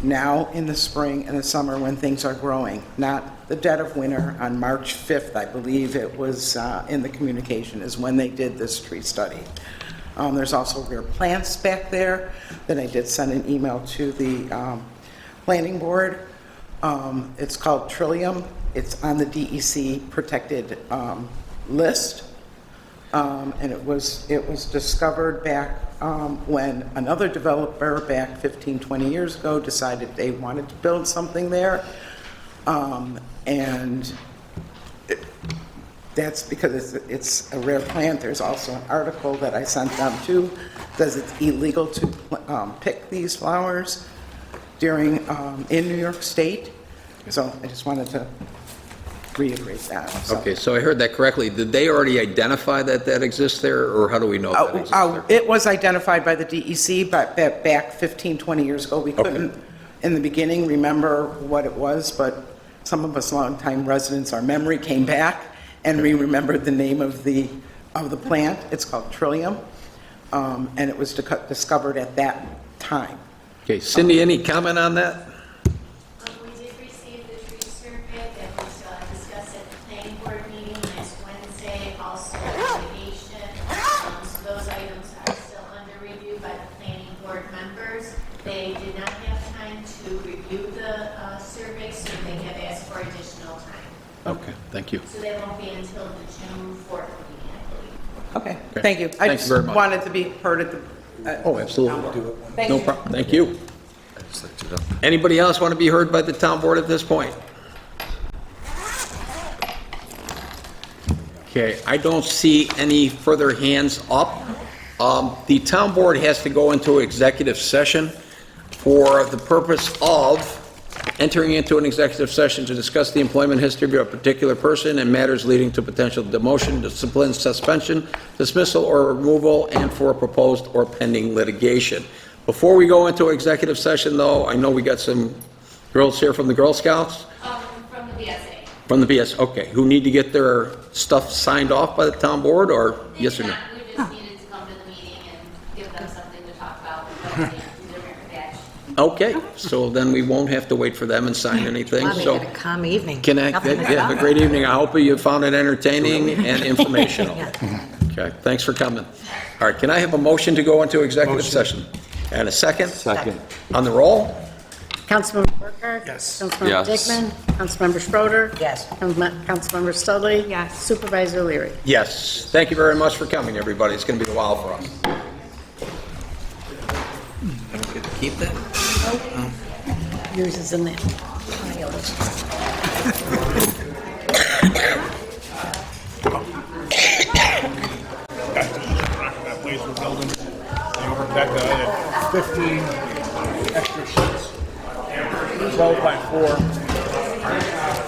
now in the spring and the summer when things are growing, not the dead of winter on March 5th, I believe it was in the communication, is when they did this tree study. There's also rare plants back there that I did send an email to the planning board. It's called Trillium. It's on the DEC protected list. And it was discovered back when another developer back 15, 20 years ago decided they wanted to build something there. And that's because it's a rare plant. There's also an article that I sent them too, says it's illegal to pick these flowers during, in New York State. So I just wanted to reiterate that. So. Okay, so I heard that correctly. Did they already identify that that exists there, or how do we know that exists there? It was identified by the DEC, but back 15, 20 years ago. We couldn't, in the beginning, remember what it was, but some of us longtime residents, our memory came back, and we remembered the name of the plant. It's called Trillium, and it was discovered at that time. Okay, Cindy, any comment on that? We did receive the tree survey that was discussed at the planning board meeting last Wednesday, also mitigation. So those items are still under review by the planning board members. They did not have time to review the survey, so they have asked for additional time. Okay, thank you. So that won't be until the June 4th meeting, I believe. Okay, thank you. I Thank you just very much. wanted to be heard at the. Oh, absolutely. Thank No you. problem. Thank you. Anybody else want to be heard by the town board at this point? Okay, I don't see any further hands up. The town board has to go into executive session for the purpose of entering into an executive session to discuss the employment history of a particular person and matters leading to potential demotion, discipline, suspension, dismissal, or removal, and for proposed or pending litigation. Before we go into executive session, though, I know we got some girls here from the Girl Scouts. From the BSA. From the BS, okay, who need to get their stuff signed off by the town board, or yes or no? We just needed to come to the meeting and give them something to talk about before they do their merit badge. Okay, so then we won't have to wait for them and sign anything, Wow, they so. had a calm evening. Can I, Nothing to yeah, have a great evening. I hope you found it entertaining and informational. Yeah. Okay, thanks for coming. All right, can I have a motion to go into executive session? And a second? Second. On the roll? Councilmember Burkhart? Yes. Councilmember Yes. Dickman? Councilmember Schroeder? Yes. Councilmember Studley? Yes. Supervisor Leary? Yes. Thank you very much for coming, everybody. It's going to be a while for us. Keep that? Yours is in that pile. That place we're building, and over Becca, I had 15 extra sheets, 12 by 4.